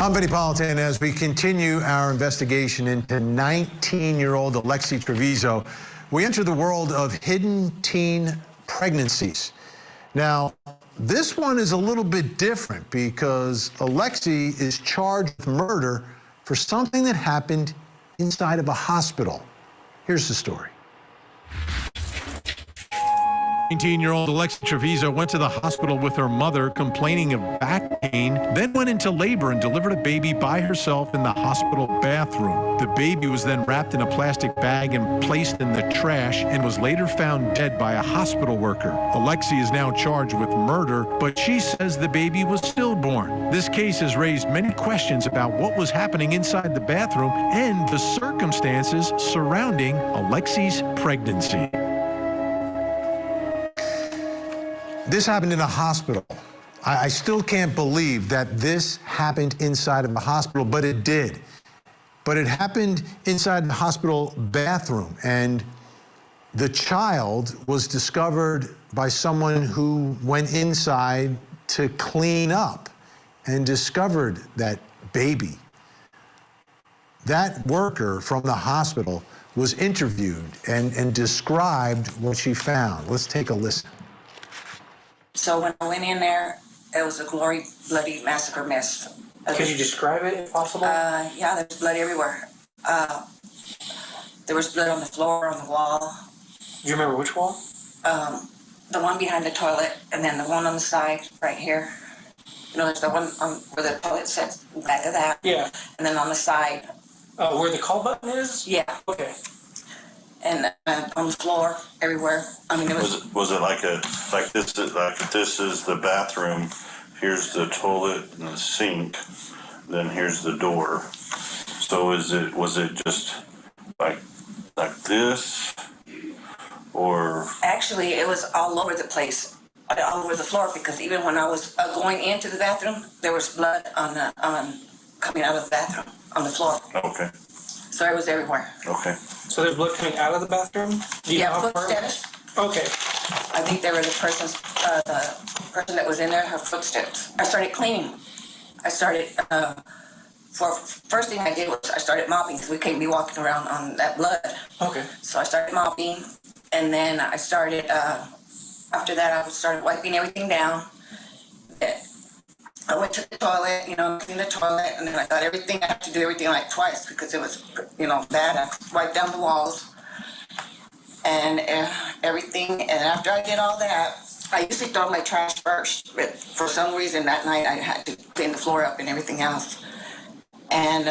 I'm Vinny Politan as we continue our investigation into 19-year-old Alexee Trevizo. We enter the world of hidden teen pregnancies. Now, this one is a little bit different because Alexee is charged with murder for something that happened inside of a hospital. Here's the story. 19-year-old Alexee Trevizo went to the hospital with her mother complaining of back pain, then went into labor and delivered a baby by herself in the hospital bathroom. The baby was then wrapped in a plastic bag and placed in the trash and was later found dead by a hospital worker. Alexee is now charged with murder, but she says the baby was stillborn. This case has raised many questions about what was happening inside the bathroom and the circumstances surrounding Alexee's pregnancy. This happened in a hospital. I still can't believe that this happened inside of a hospital, but it did. But it happened inside the hospital bathroom, and the child was discovered by someone who went inside to clean up and discovered that baby. That worker from the hospital was interviewed and described what she found. Let's take a listen. So when I went in there, it was a glory, bloody massacre mess. Could you describe it if possible? Yeah, there's blood everywhere. There was blood on the floor, on the wall. Do you remember which wall? The one behind the toilet, and then the one on the side, right here. You know, there's the one on where the toilet sits, back of that. Yeah. And then on the side. Where the call button is? Yeah. Okay. And on the floor, everywhere. I mean, it was. Was it like this is the bathroom, here's the toilet and the sink, then here's the door. So was it just like this, or? Actually, it was all over the place, all over the floor, because even when I was going into the bathroom, there was blood coming out of the bathroom on the floor. Okay. So it was everywhere. Okay. So there's blood coming out of the bathroom? Yeah, footsteps. Okay. I think they were the person that was in there, her footsteps. I started cleaning. I started, first thing I did was I started mopping, because we can't be walking around on that blood. Okay. So I started mopping, and then I started, after that I started wiping everything down. I went to the toilet, cleaned the toilet, and then I got everything. I had to do everything like twice because it was, bad. I wiped down the walls and everything. And after I did all that, I usually throw my trash first, but for some reason that night I had to clean the floor up and everything else. And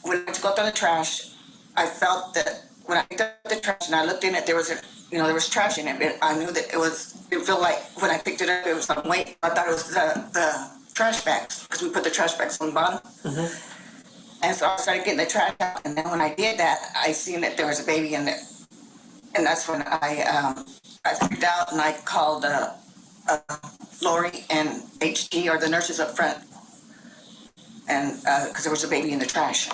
when I went to go through the trash, I felt that when I picked up the trash and I looked in it, there was there was trash in it, but I knew that it felt like when I picked it up, it was some weight. I thought it was the trash bags, because we put the trash bags on the bottom. Mm-hmm. And so I started getting the trash out, and then when I did that, I seen that there was a baby in there. And that's when I freaked out, and I called Lori and HT, or the nurses up front, and because there was a baby in the trash.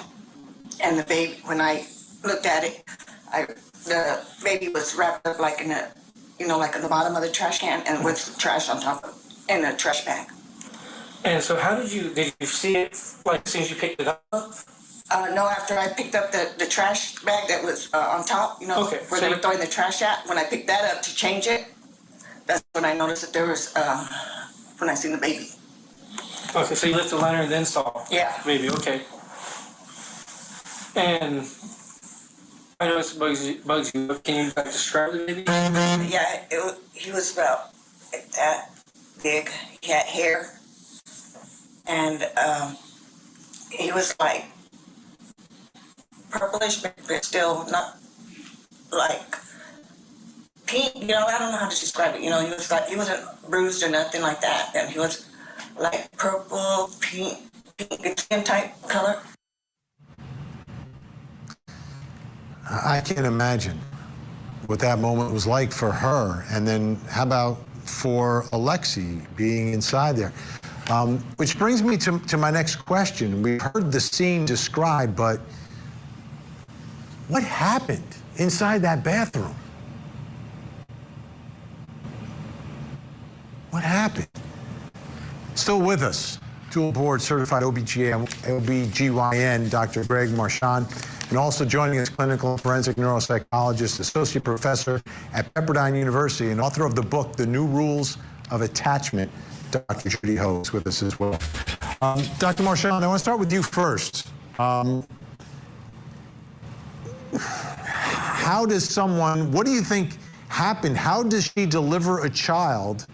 And the baby, when I looked at it, the baby was wrapped up like in a, like in the bottom of the trash can, and with trash on top of it, in a trash bag. And so how did you see it, like, as soon as you picked it up? No, after I picked up the trash bag that was on top, okay, where they were throwing the trash at, when I picked that up to change it, that's when I noticed that there was, when I seen the baby. Okay, so you lifted the liner and then saw? Yeah. Baby, okay. And I know it bugs you. Can you describe the baby? Yeah, he was about like that big. He had hair, and he was like purplish, but still not like pink. I don't know how to describe it. He was like, he wasn't bruised or nothing like that. And he was like purple, pink skin type color. I can't imagine what that moment was like for her. And then how about for Alexee being inside there? Which brings me to my next question. We've heard the scene described, but what happened inside that bathroom? What happened? Still with us, dual board certified OBGYN, Dr. Greg Marchand, and also joining us, clinical and forensic neuropsychologist, associate professor at Pepperdine University, and author of the book, The New Rules of Attachment, Dr. Judy Ho is with us as well. Dr. Marchand, I want to start with you first. How does someone, what do you think happened? How does she deliver a child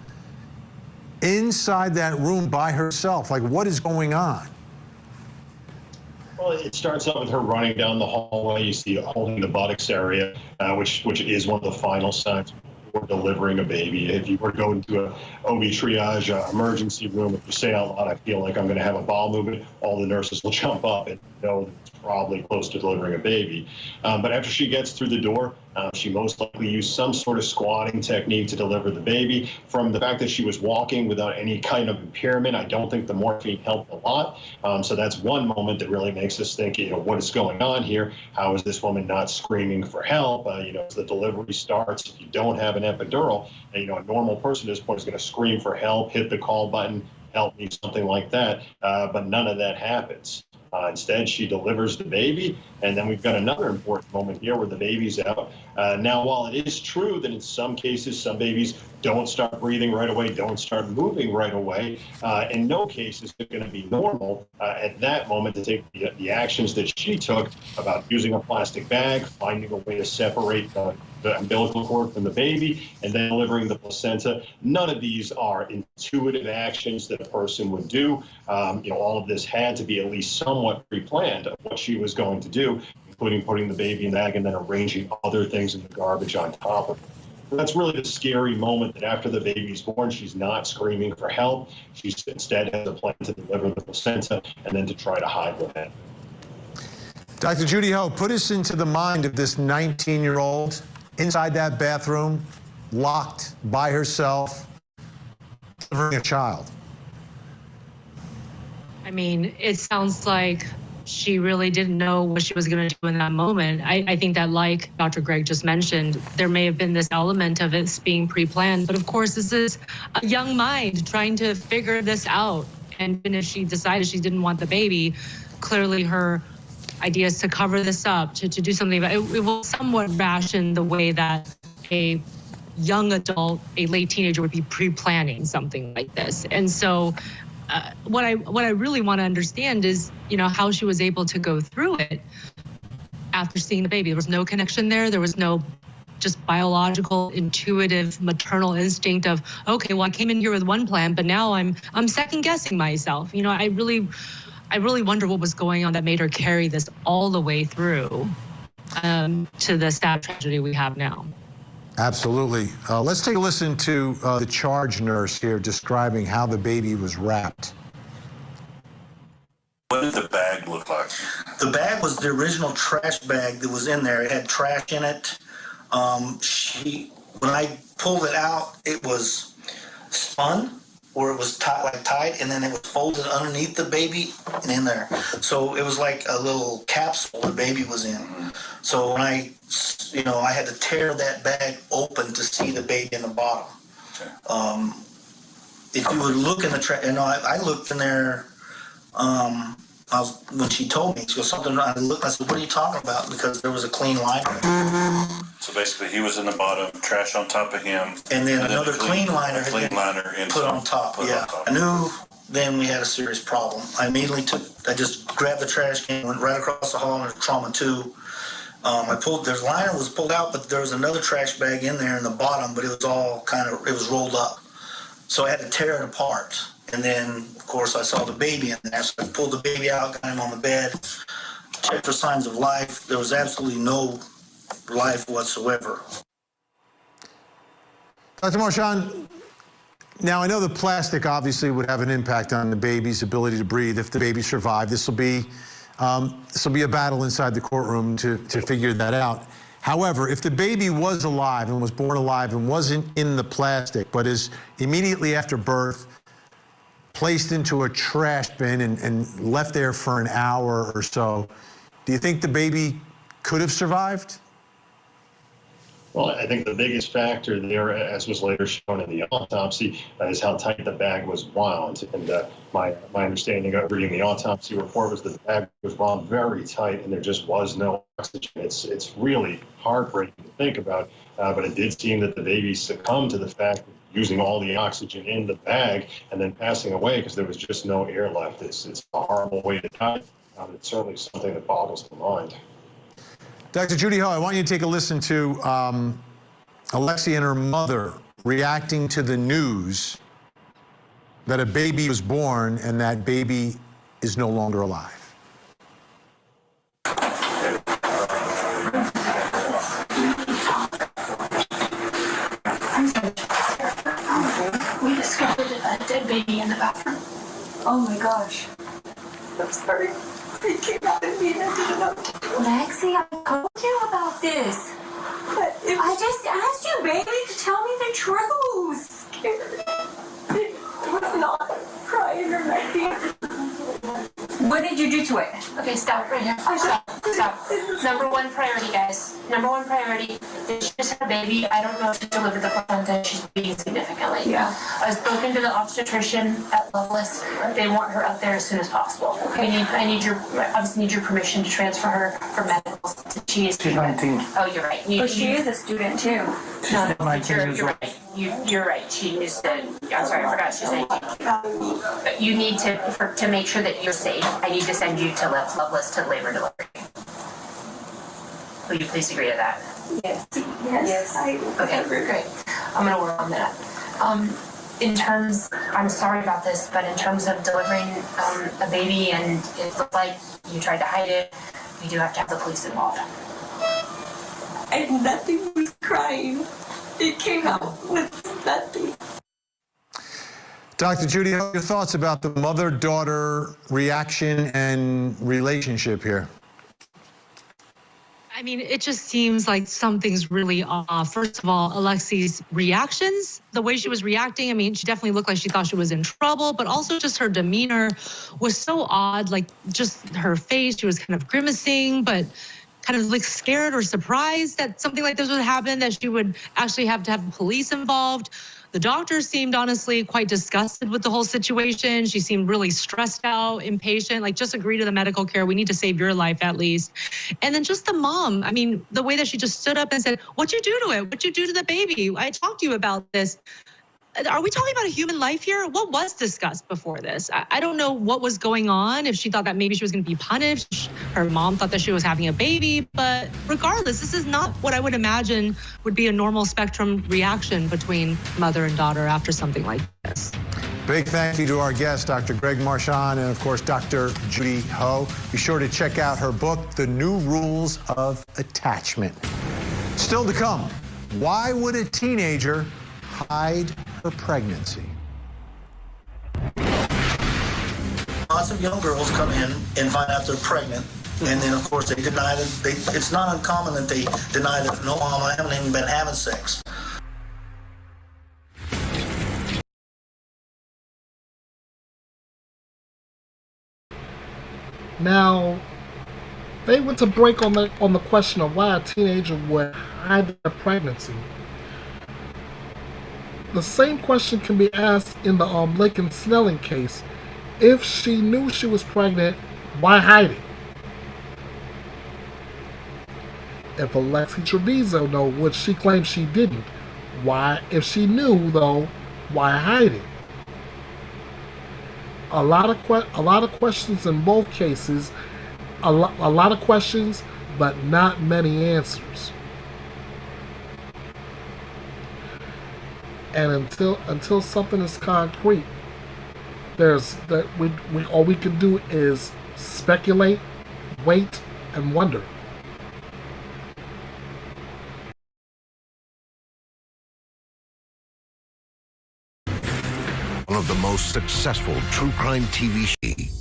inside that room by herself? Like, what is going on? Well, it starts out with her running down the hallway. You see holding the buttocks area, which is one of the final signs for delivering a baby. If you were to go into a OB triage emergency room, if you say out loud, I feel like I'm going to have a bowel movement, all the nurses will jump up and know that it's probably close to delivering a baby. But after she gets through the door, she most likely used some sort of squatting technique to deliver the baby. From the fact that she was walking without any kind of impairment, I don't think the morphine helped a lot. So that's one moment that really makes us think, what is going on here? How is this woman not screaming for help? As the delivery starts, if you don't have an epidural, a normal person at this point is going to scream for help, hit the call button, help me, something like that. But none of that happens. Instead, she delivers the baby, and then we've got another important moment here where the baby's out. Now, while it is true that in some cases, some babies don't start breathing right away, don't start moving right away, in no case is it going to be normal at that moment to take the actions that she took about using a plastic bag, finding a way to separate the umbilical cord from the baby, and then delivering the placenta. None of these are intuitive actions that a person would do. All of this had to be at least somewhat pre-planned of what she was going to do, including putting the baby in the bag and then arranging other things in the garbage on top of it. That's really the scary moment, that after the baby's born, she's not screaming for help. She instead has a plan to deliver the placenta and then to try to hide what happened. Dr. Judy Ho, put us into the mind of this 19-year-old inside that bathroom, locked by herself, delivering a child. I mean, it sounds like she really didn't know what she was going to do in that moment. I think that, like Dr. Greg just mentioned, there may have been this element of it being pre-planned, but of course this is a young mind trying to figure this out. And even if she decided she didn't want the baby, clearly her idea is to cover this up, to do something about it. It will somewhat ration the way that a young adult, a late teenager would be pre-planning something like this. And so what I really want to understand is, how she was able to go through it after seeing the baby. There was no connection there. There was no just biological, intuitive, maternal instinct of, okay, well, I came in here with one plan, but now I'm second guessing myself. I really wonder what was going on that made her carry this all the way through to the sad tragedy we have now. Absolutely. Let's take a listen to the charge nurse here describing how the baby was wrapped. What did the bag look like? The bag was the original trash bag that was in there. It had trash in it. When I pulled it out, it was spun, or it was tight, and then it was folded underneath the baby and in there. So it was like a little capsule the baby was in. So when I had to tear that bag open to see the baby in the bottom. If you would look in the trash, I looked in there. When she told me, she goes, something. I said, what are you talking about? Because there was a clean liner. So basically, he was in the bottom, trash on top of him, and then another clean liner put on top. I knew then we had a serious problem. I immediately I just grabbed the trash can, went right across the hall into trauma 2. There's liner was pulled out, but there was another trash bag in there in the bottom, but it was all it was rolled up. So I had to tear it apart. And then, of course, I saw the baby in there. So I pulled the baby out, got him on the bed, checked for signs of life. There was absolutely no life whatsoever. Dr. Marchand, now I know the plastic obviously would have an impact on the baby's ability to breathe if the baby survived. This will be a battle inside the courtroom to figure that out. However, if the baby was alive and was born alive and wasn't in the plastic, but is immediately after birth placed into a trash bin and left there for an hour or so, do you think the baby could have survived? Well, I think the biggest factor there, as was later shown in the autopsy, is how tight the bag was wound. And my understanding of reading the autopsy report was that the bag was wound very tight and there just was no oxygen. It's really heartbreaking to think about, but it did seem that the baby succumbed to the fact that using all the oxygen in the bag and then passing away because there was just no air left. It's a horrible way to die. It's certainly something that boggles the mind. Dr. Judy Ho, I want you to take a listen to Alexee and her mother reacting to the news that a baby was born and that baby is no longer alive. We discovered a dead baby in the bathroom. Oh my gosh. I'm sorry. It came out of me and I didn't know. Lexi, I told you about this. But I just asked you, baby, to tell me the truth. Scared. It was not crying or nothing. What did you do to it? Okay, stop right here. Stop. Number one priority, guys. Number one priority. She just had a baby. I don't know if she delivered the placenta. She's bleeding significantly. Yeah. I've spoken to the obstetrician at Loveless. They want her out there as soon as possible. I obviously need your permission to transfer her for medical. She's 19. Oh, you're right. She is a student too. No, you're right. You're right. She needs to. I'm sorry, I forgot she's 19. You need to make sure that you're safe. I need to send you to Loveless to labor delivery. Will you please agree to that? Yes. Okay, great. I'm gonna work on that. I'm sorry about this, but in terms of delivering a baby and it looked like you tried to hide it, we do have to have the police involved. And nothing was crying. It came out with nothing. Dr. Judy, your thoughts about the mother-daughter reaction and relationship here? I mean, it just seems like something's really off. First of all, Alexee's reactions, the way she was reacting, I mean, she definitely looked like she thought she was in trouble, but also just her demeanor was so odd, like just her face, she was kind of grimacing, but kind of like scared or surprised that something like this would happen, that she would actually have to have the police involved. The doctor seemed honestly quite disgusted with the whole situation. She seemed really stressed out, impatient, like just agree to the medical care. We need to save your life at least. And then just the mom, I mean, the way that she just stood up and said, what'd you do to it? What'd you do to the baby? I talked to you about this. Are we talking about a human life here? What was discussed before this? I don't know what was going on, if she thought that maybe she was going to be punished. Her mom thought that she was having a baby. But regardless, this is not what I would imagine would be a normal spectrum reaction between mother and daughter after something like this. Big thank you to our guest, Dr. Greg Marchand, and of course, Dr. Judy Ho. Be sure to check out her book, The New Rules of Attachment. Still to come, why would a teenager hide her pregnancy? Lots of young girls come in and find out they're pregnant, and then of course they deny it. It's not uncommon that they deny that, no, mom, I haven't even been having sex. Now, they went to break on the question of why a teenager would hide their pregnancy. The same question can be asked in the Laken Snelling case. If she knew she was pregnant, why hide it? If Alexee Trevizo know, which she claims she didn't, why? If she knew though, why hide it? A lot of questions in both cases. A lot of questions, but not many answers. And until something is concrete, all we can do is speculate, wait, and wonder. One of the most successful true crime TV shows.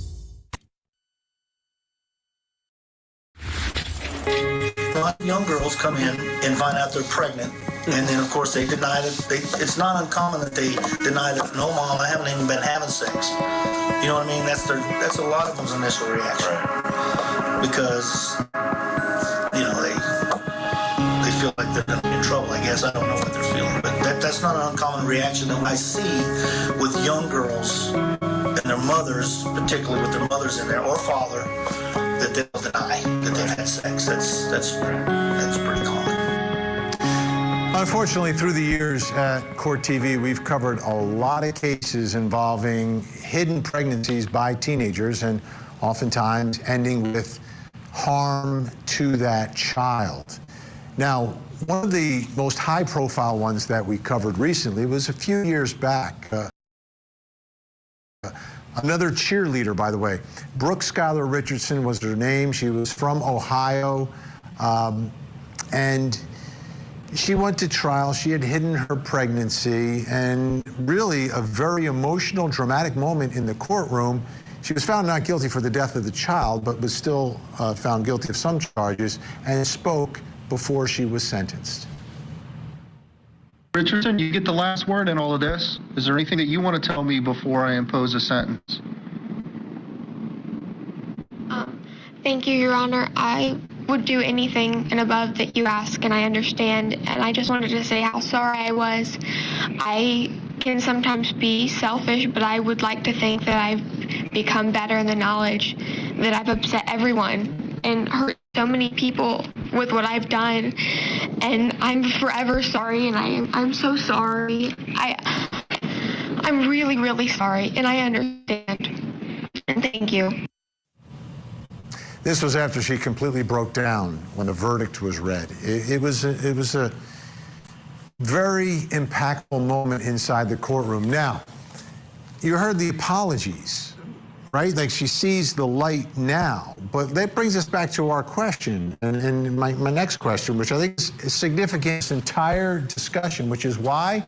A lot of young girls come in and find out they're pregnant, and then of course they deny it. It's not uncommon that they deny that, no, mom, I haven't even been having sex. You know what I mean? That's a lot of them's initial reaction, because they feel like they're going to be in trouble. I guess I don't know what they're feeling, but that's not an uncommon reaction that I see with young girls and their mothers, particularly with their mothers in there or father, that they'll deny that they've had sex. That's pretty common. Unfortunately, through the years at Court TV, we've covered a lot of cases involving hidden pregnancies by teenagers, and oftentimes ending with harm to that child. Now, one of the most high-profile ones that we covered recently was a few years back. Another cheerleader, by the way. Brooke Skylar Richardson was her name. She was from Ohio, and she went to trial. She had hidden her pregnancy, and really a very emotional, dramatic moment in the courtroom. She was found not guilty for the death of the child, but was still found guilty of some charges, and spoke before she was sentenced. Richardson, you get the last word in all of this. Is there anything that you want to tell me before I impose a sentence? Thank you, Your Honor. I would do anything and above that you ask, and I understand. And I just wanted to say how sorry I was. I can sometimes be selfish, but I would like to think that I've become better in the knowledge that I've upset everyone and hurt so many people with what I've done. And I'm forever sorry, and I'm so sorry. I'm really, really sorry, and I understand. And thank you. This was after she completely broke down when the verdict was read. It was a very impactful moment inside the courtroom. Now, you heard the apologies, right? Like, she sees the light now. But that brings us back to our question, and my next question, which I think is significant in this entire discussion, which is, why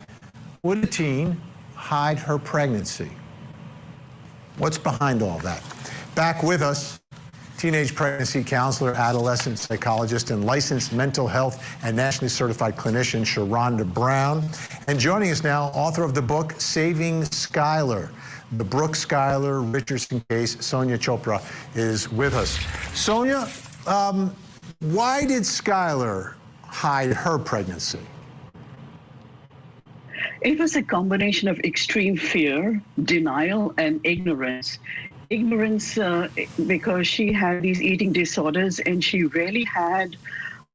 would a teen hide her pregnancy? What's behind all that? Back with us, teenage pregnancy counselor, adolescent psychologist, and licensed mental health and nationally certified clinician, Sharonda Brown. And joining us now, author of the book, Saving Skylar, the Brooke Skylar Richardson case, Sonia Chopra is with us. Sonia, why did Skylar hide her pregnancy? It was a combination of extreme fear, denial, and ignorance. Ignorance because she had these eating disorders and she rarely had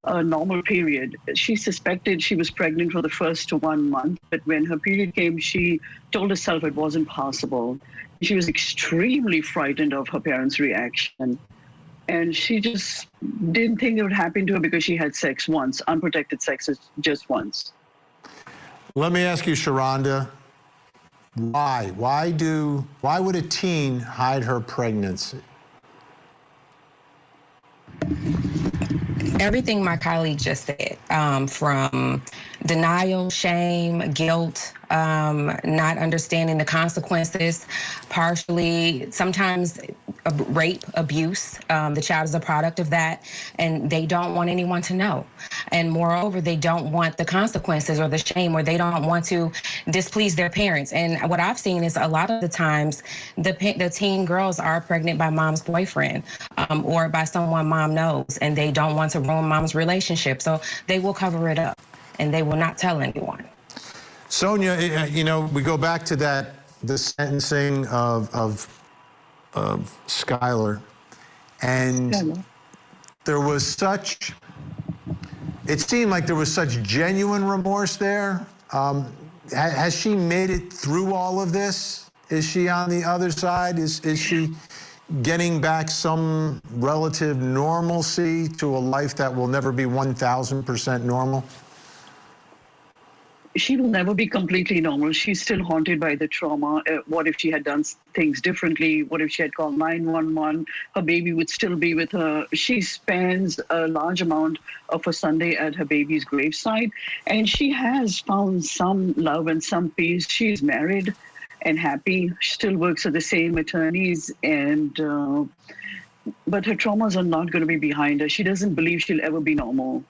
a normal period. She suspected she was pregnant for the first 1 month, but when her period came, she told herself it wasn't possible. She was extremely frightened of her parents' reaction. And she just didn't think it would happen to her because she had sex once, unprotected sex just once. Let me ask you, Sharonda, why? Why would a teen hide her pregnancy? Everything my colleague just said, from denial, shame, guilt, not understanding the consequences, partially, sometimes rape, abuse. The child is a product of that, and they don't want anyone to know. And moreover, they don't want the consequences or the shame, or they don't want to displease their parents. And what I've seen is a lot of the times the teen girls are pregnant by mom's boyfriend or by someone mom knows, and they don't want to ruin mom's relationship. So they will cover it up, and they will not tell anyone. Sonia, you know, we go back to the sentencing of Skylar, and there was such, it seemed like there was such genuine remorse there. Has she made it through all of this? Is she on the other side? Is she getting back some relative normalcy to a life that will never be 1,000% normal? She will never be completely normal. She's still haunted by the trauma. What if she had done things differently? What if she had called 911? Her baby would still be with her. She spends a large amount of her Sunday at her baby's graveside, and she has found some love and some peace. She's married and happy. She still works at the same attorneys, and but her traumas are not going to be behind her. She doesn't believe she'll ever be normal.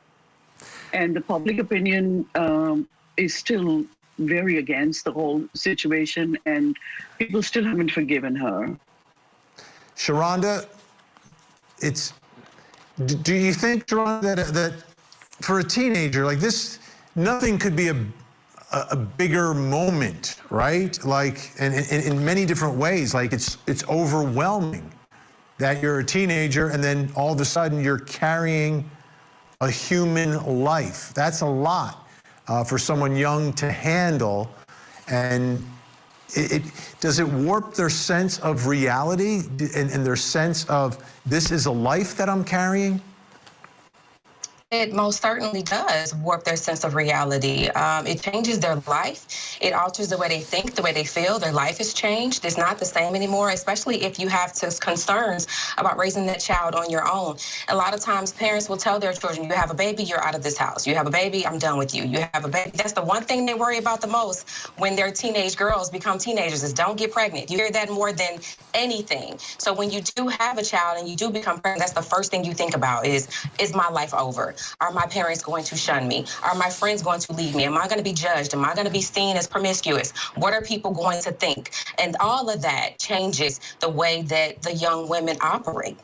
And the public opinion is still very against the whole situation, and people still haven't forgiven her. Sharonda, do you think, Sharonda, that for a teenager like this, nothing could be a bigger moment, right? Like, in many different ways, like it's overwhelming that you're a teenager and then all of a sudden you're carrying a human life. That's a lot for someone young to handle. And does it warp their sense of reality and their sense of this is a life that I'm carrying? It most certainly does warp their sense of reality. It changes their life. It alters the way they think, the way they feel. Their life has changed. It's not the same anymore, especially if you have concerns about raising that child on your own. A lot of times parents will tell their children, you have a baby, you're out of this house. You have a baby, I'm done with you. You have a baby. That's the one thing they worry about the most when their teenage girls become teenagers is don't get pregnant. You hear that more than anything. So when you do have a child and you do become pregnant, that's the first thing you think about is my life over? Are my parents going to shun me? Are my friends going to leave me? Am I going to be judged? Am I going to be seen as promiscuous? What are people going to think? And all of that changes the way that the young women operate.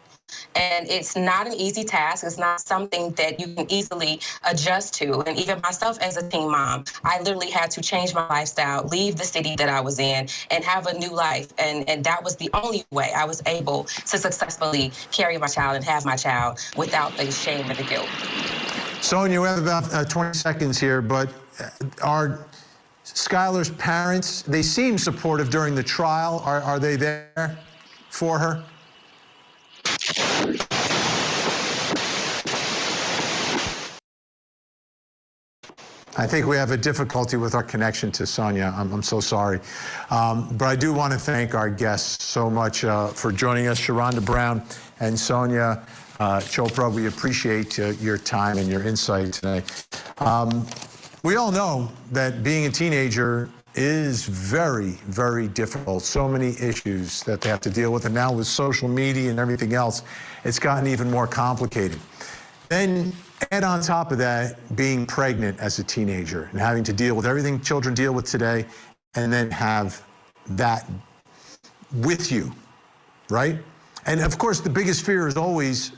And it's not an easy task. It's not something that you can easily adjust to. And even myself as a teen mom, I literally had to change my lifestyle, leave the city that I was in, and have a new life. And that was the only way I was able to successfully carry my child and have my child without the shame and the guilt. Sonia, we have about 20 seconds here, but are Skylar's parents, they seem supportive during the trial. Are they there for her? I think we have a difficulty with our connection to Sonia. I'm so sorry. But I do want to thank our guests so much for joining us, Sharonda Brown and Sonia Chopra. We appreciate your time and your insight today. We all know that being a teenager is very, very difficult. So many issues that they have to deal with. And now with social media and everything else, it's gotten even more complicated. Then add on top of that being pregnant as a teenager and having to deal with everything children deal with today, and then have that with you, right? And of course, the biggest fear is always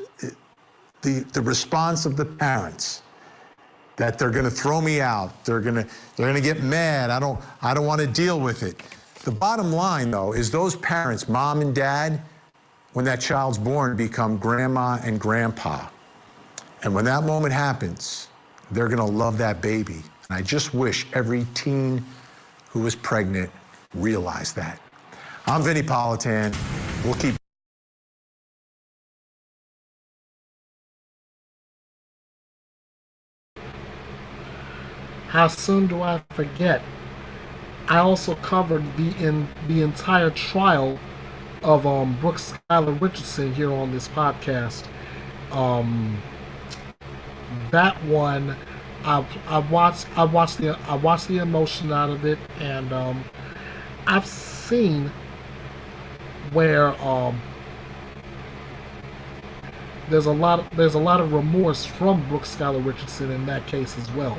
the response of the parents, that they're going to throw me out. They're going to get mad. I don't want to deal with it. The bottom line, though, is those parents, mom and dad, when that child's born, become grandma and grandpa. And when that moment happens, they're going to love that baby. And I just wish every teen who is pregnant realized that. I'm Vinnie Politan. We'll keep. How soon do I forget? I also covered the entire trial of Brooke Skylar Richardson here on this podcast. That one, I watched the emotion out of it, and I've seen where there's a lot of remorse from Brooke Skylar Richardson in that case as well.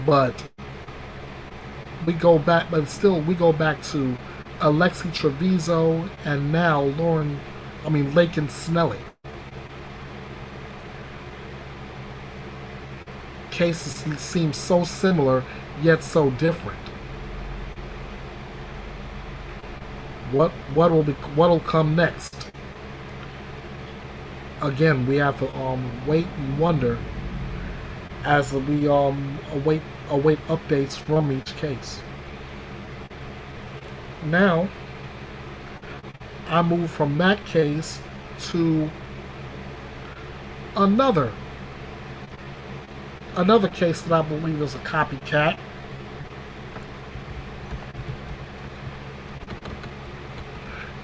But we go back to Alexee Trevizo and now Laken Snelling. Cases seem so similar yet so different. What'll come next? Again, we have to wait and wonder as we await updates from each case. Now, I move from that case to another case that I believe is a copycat.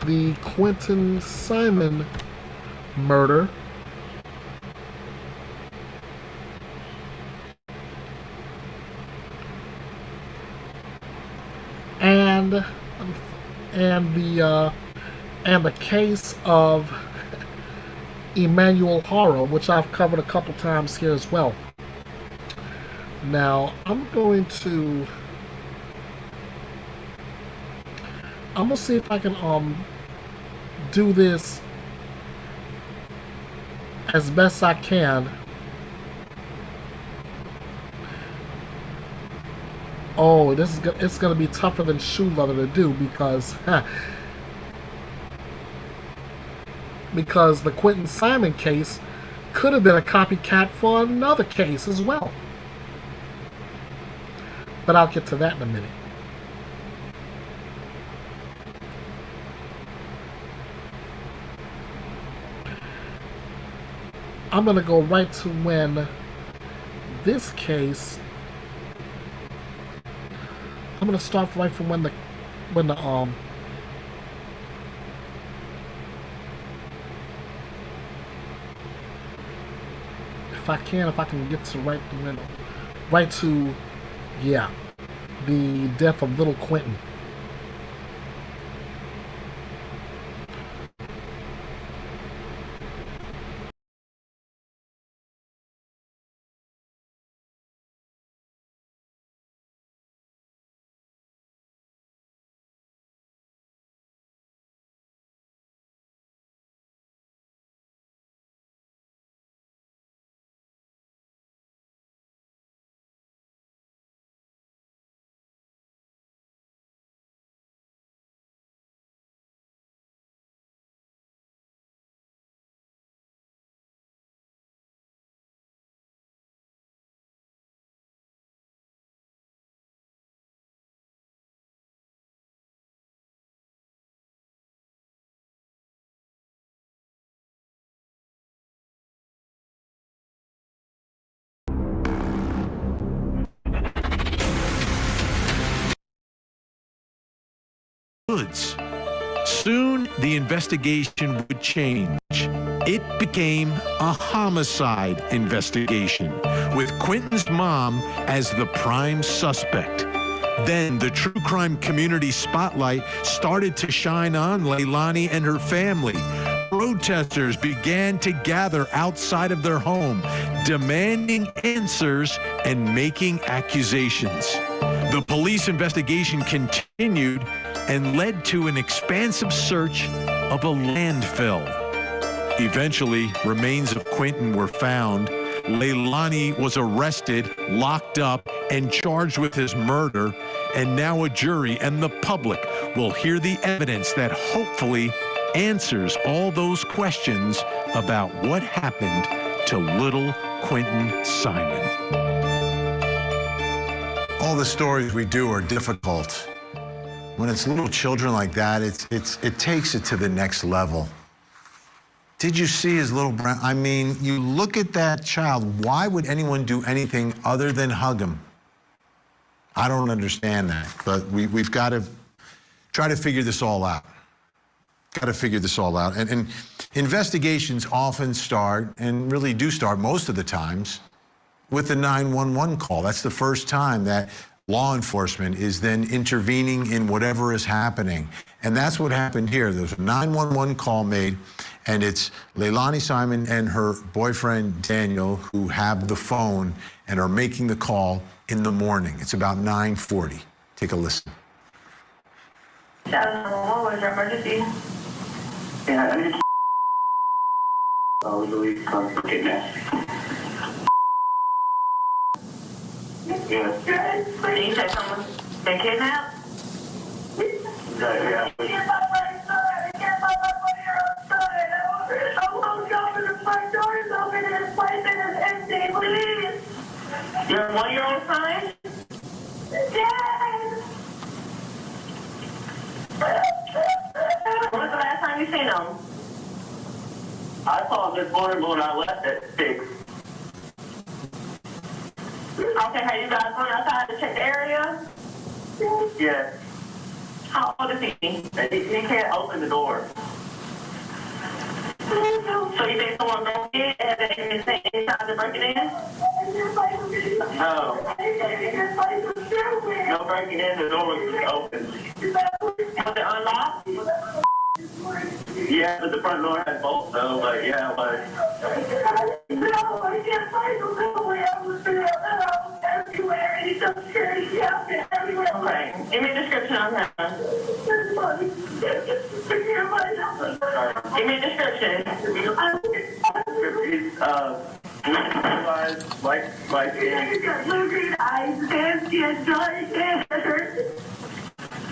The Quinton Simon murder. And the case of Emmanuel Haro, which I've covered a couple times here as well. Now, I'm gonna see if I can do this as best I can. Oh, it's gonna be tougher than shoe leather to do because the Quinton Simon case could have been a copycat for another case as well. But I'll get to that in a minute. I'm going to go right to when this case, I'm going to start right from when the if I can get to right to, yeah, the death of little Quinton. Soon, the investigation would change. It became a homicide investigation, with Quinton's mom as the prime suspect. Then the true crime community spotlight started to shine on Leilani and her family. Protesters began to gather outside of their home, demanding answers and making accusations. The police investigation continued and led to an expansive search of a landfill. Eventually, remains of Quinton were found. Leilani was arrested, locked up, and charged with his murder. And now a jury and the public will hear the evidence that hopefully answers all those questions about what happened to little Quinton Simon. All the stories we do are difficult. When it's little children like that, it takes it to the next level. Did you see his little brown? I mean, you look at that child. Why would anyone do anything other than hug him? I don't understand that, but we've got to try to figure this all out. Got to figure this all out. And investigations often start, and really do start most of the times, with the 911 call. That's the first time that law enforcement is then intervening in whatever is happening. And that's what happened here. There's a 911 call made, and it's Leilani Simon and her boyfriend, Daniel, who have the phone and are making the call in the morning. It's about 9:40. Take a listen. What was your emergency? Yeah, I just... Oh, Louis, come get that. Yeah. Did you say someone been kidnapped? Yeah. Get my right side. Get my right side. I won't go to the front door is open and this place is empty, please. Your 1-year-old son? Yes. When was the last time you seen him? I saw him this morning when I left at 6. Okay, have you guys gone outside to check the area? Yes. How old is he? He can't open the door. So you think someone broke in and they say inside to break it in? No. No breaking in, the door was open. Was it unlocked? Yeah, but the front door had bolts though, but yeah, but... No, I can't find the little way I was there. Everywhere, and he's so scared. He's out there everywhere. Okay, give me a description on him. Give me a description. He's, like he's got blue green eyes, tan skin, dark hair.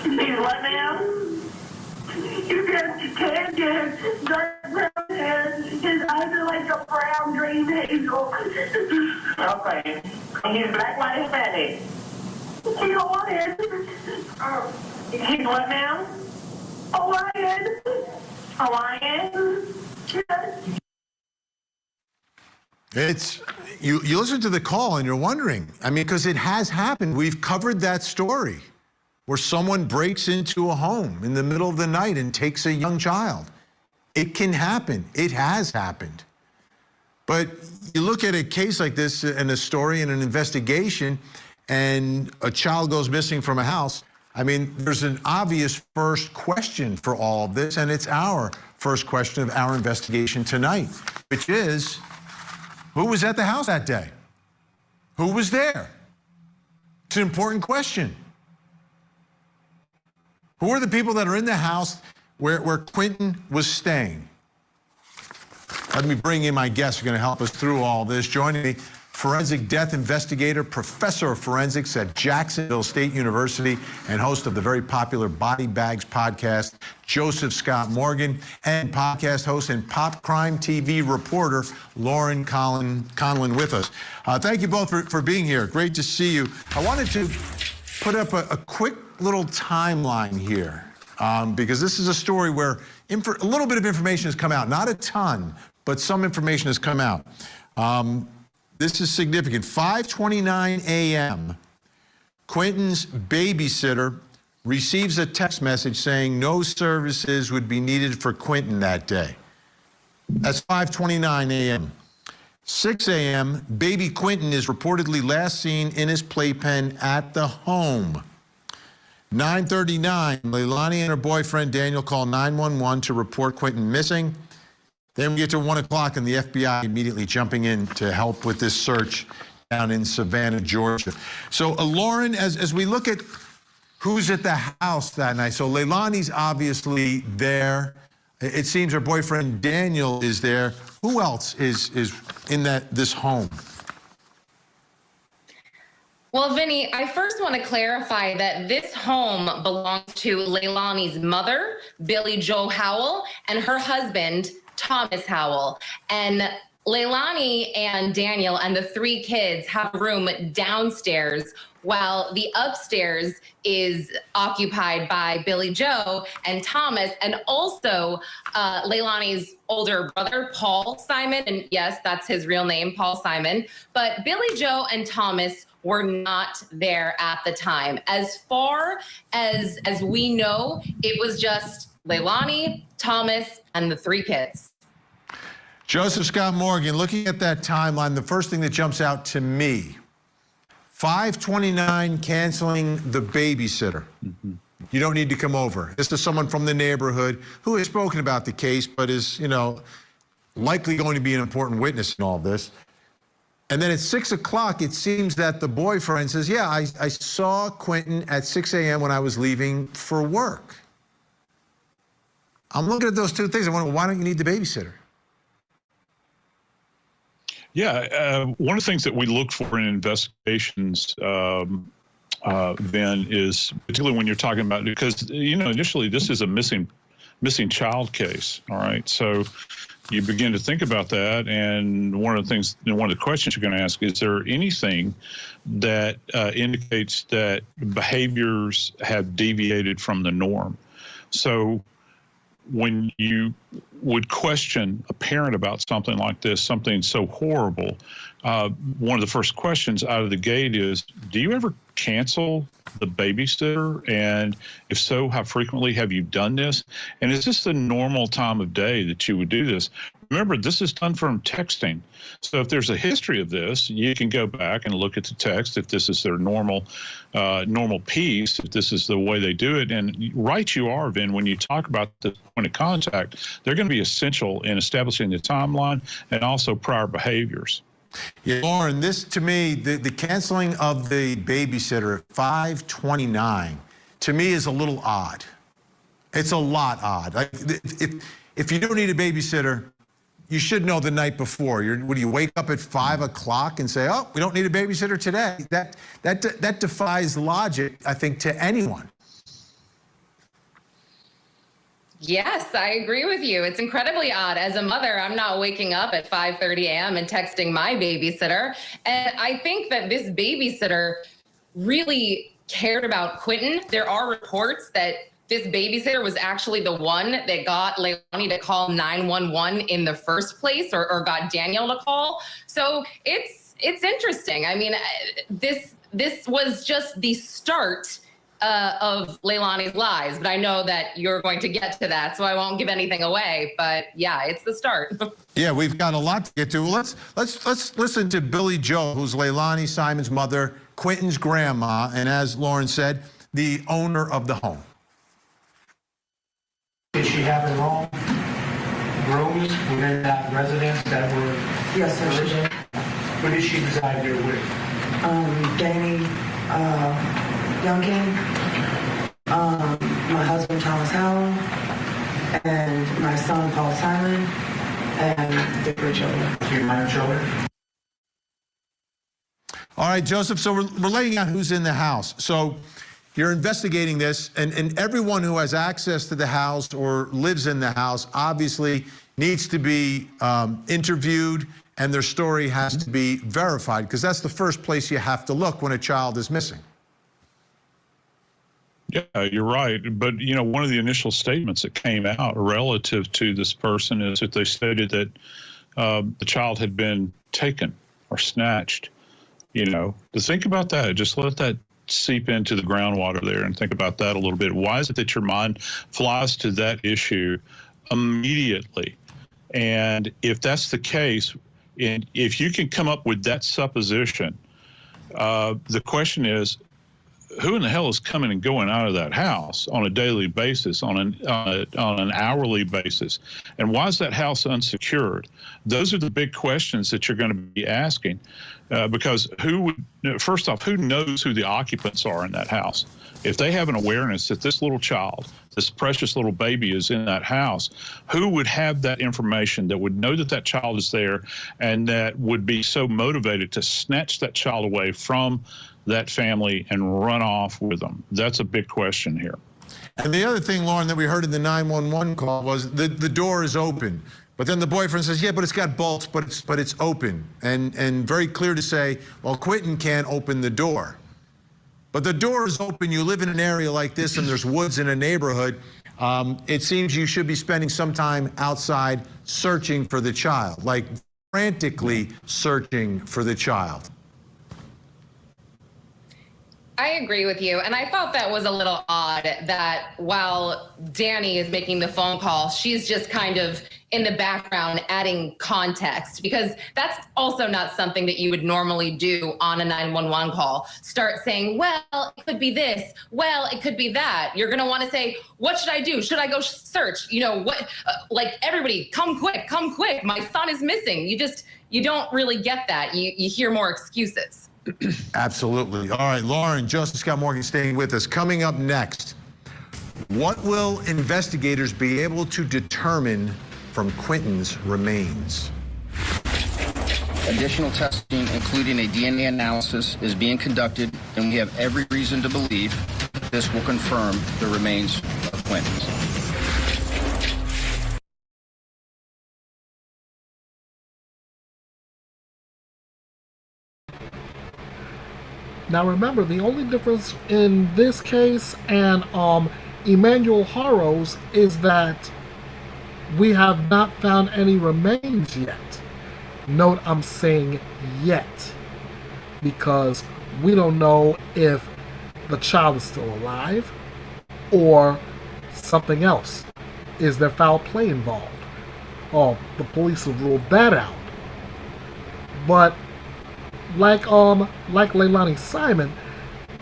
He's what now? He's got tan skin, dark brown hair. His eyes are like a brown green hazel. Okay. He's black, white, Hispanic. He's Hawaiian. He's what now? Hawaiian. Hawaiian? Yes. It's, you listen to the call and you're wondering, I mean, because it has happened. We've covered that story where someone breaks into a home in the middle of the night and takes a young child. It can happen. It has happened. But you look at a case like this and a story and an investigation and a child goes missing from a house. I mean, there's an obvious first question for all of this, and it's our first question of our investigation tonight, which is, who was at the house that day? Who was there? It's an important question. Who are the people that are in the house where Quinton was staying? Let me bring in my guests who are going to help us through all this. Joining me, forensic death investigator, professor of forensics at Jacksonville State University, and host of the very popular Body Bags podcast, Joseph Scott Morgan, and podcast host and Pop Crime TV reporter, Lauren Conlon with us. Thank you both for being here. Great to see you. I wanted to put up a quick little timeline here because this is a story where a little bit of information has come out. Not a ton, but some information has come out. This is significant. 5:29 a.m., Quinton's babysitter receives a text message saying no services would be needed for Quinton that day. That's 5:29 a.m. 6 a.m., baby Quinton is reportedly last seen in his playpen at the home. 9:39, Leilani and her boyfriend Daniel call 911 to report Quinton missing. Then we get to 1 o'clock and the FBI immediately jumping in to help with this search down in Savannah, Georgia. So Lauren, as we look at who's at the house that night, so Leilani's obviously there. It seems her boyfriend Daniel is there. Who else is in this home? Well, Vinny, I first want to clarify that this home belongs to Leilani's mother, Billie Jo Howell, and her husband, Thomas Howell. And Leilani and Daniel and the 3 kids have a room downstairs while the upstairs is occupied by Billie Jo and Thomas, and also Leilani's older brother, Paul Simon. And yes, that's his real name, Paul Simon. But Billie Jo and Thomas were not there at the time. As far as we know, it was just Leilani, Thomas, and the 3 kids. Joseph Scott Morgan, looking at that timeline, the first thing that jumps out to me, 5:29 canceling the babysitter. Mm-hmm. You don't need to come over. This is someone from the neighborhood who has spoken about the case, but is, likely going to be an important witness in all this. And then at 6 o'clock, it seems that the boyfriend says, yeah, I saw Quinton at 6 a.m. when I was leaving for work. I'm looking at those two things. I wonder, why don't you need the babysitter? Yeah, one of the things that we look for in investigations, then, is particularly when you're talking about, because, initially this is a missing child case, all right? So you begin to think about that, and one of the questions you're going to ask, is there anything that indicates that behaviors have deviated from the norm? So when you would question a parent about something like this, something so horrible, one of the first questions out of the gate is, do you ever cancel the babysitter? And if so, how frequently have you done this? And is this the normal time of day that you would do this? Remember, this is done from texting. So if there's a history of this, you can go back and look at the text if this is their normal piece, if this is the way they do it. And right you are, Vin, when you talk about the point of contact, they're going to be essential in establishing the timeline and also prior behaviors. Yeah, Lauren, this to me, the canceling of the babysitter at 5:29, to me is a little odd. It's a lot odd. Like, if you don't need a babysitter, you should know the night before. Would you wake up at 5 o'clock and say, oh, we don't need a babysitter today? That defies logic, I think, to anyone. Yes, I agree with you. It's incredibly odd. As a mother, I'm not waking up at 5:30 a.m. and texting my babysitter. And I think that this babysitter really cared about Quinton. There are reports that this babysitter was actually the one that got Leilani to call 911 in the first place, or got Danielle to call. So it's interesting. I mean, this was just the start of Leilani's lies, but I know that you're going to get to that, so I won't give anything away. But yeah, it's the start. Yeah, we've got a lot to get to. Let's listen to Billy Joe, who's Leilani Simon's mother, Quinton's grandma, and as Lauren said, the owner of the home. Did she have her own rooms within that residence that were? Yes, sir, she did. Who did she reside there with? Danny, Youngkin, my husband Thomas Howell, and my son Paul Simon, and the three children. Your minor children? All right, Joseph, so we're laying out who's in the house. So you're investigating this, and everyone who has access to the house or lives in the house obviously needs to be interviewed, and their story has to be verified, because that's the first place you have to look when a child is missing. Yeah, you're right. But, you know, one of the initial statements that came out relative to this person is that they stated that the child had been taken or snatched. You know, to think about that, just let that seep into the groundwater there and think about that a little bit. Why is it that your mind flies to that issue immediately? And if that's the case, and if you can come up with that supposition, the question is, who in the hell is coming and going out of that house on a daily basis, on an hourly basis? And why is that house unsecured? Those are the big questions that you're going to be asking, because first off, who knows who the occupants are in that house? If they have an awareness that this little child, this precious little baby is in that house, who would have that information, that would know that that child is there, and that would be so motivated to snatch that child away from that family and run off with them? That's a big question here. And the other thing, Lauren, that we heard in the 911 call was the door is open. But then the boyfriend says, yeah, but it's got bolts, but it's open. And very clear to say, well, Quinton can't open the door. But the door is open. You live in an area like this and there's woods in a neighborhood. It seems you should be spending some time outside searching for the child, like frantically searching for the child. I agree with you. And I thought that was a little odd that while Danny is making the phone call, she's just kind of in the background adding context, because that's also not something that you would normally do on a 911 call. Start saying, well, it could be this. Well, it could be that. You're going to want to say, what should I do? Should I go search? You know, what, like everybody, come quick, come quick. My son is missing. You don't really get that. You hear more excuses. Absolutely. All right, Lauren, Joseph Scott Morgan staying with us. Coming up next, what will investigators be able to determine from Quinton's remains? Additional testing, including a DNA analysis, is being conducted, and we have every reason to believe this will confirm the remains of Quinton. Now remember, the only difference in this case and Emmanuel Haro's is that we have not found any remains yet. Note I'm saying yet, because we don't know if the child is still alive or something else. Is there foul play involved? Oh, the police have ruled that out. But like Leilani Simon,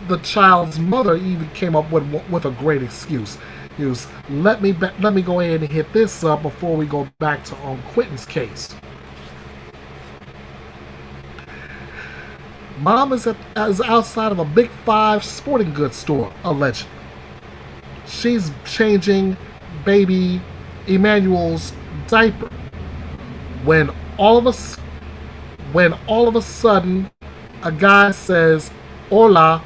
the child's mother even came up with a great excuse. It was, let me go ahead and hit this up before we go back to Quinton's case. Mom is outside of a Big Five sporting goods store, allegedly. She's changing baby Emmanuel's diaper when all of a sudden a guy says, "Hola."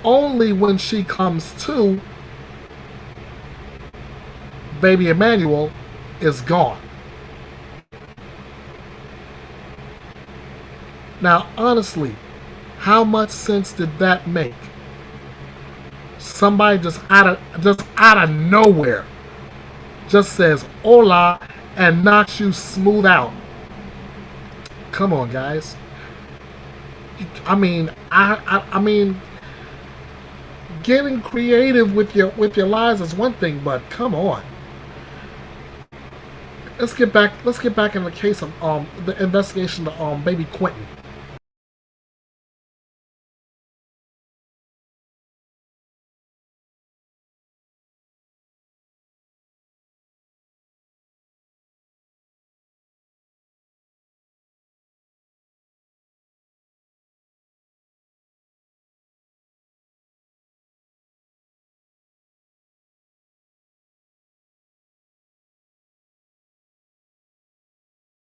Only when she comes to, baby Emmanuel is gone. Now, honestly, how much sense did that make? Somebody just out of nowhere just says hola and knocks you smooth out. Come on, guys. I mean, I mean, getting creative with your lies is one thing, but come on. Let's get back in the case of the investigation of baby Quinton.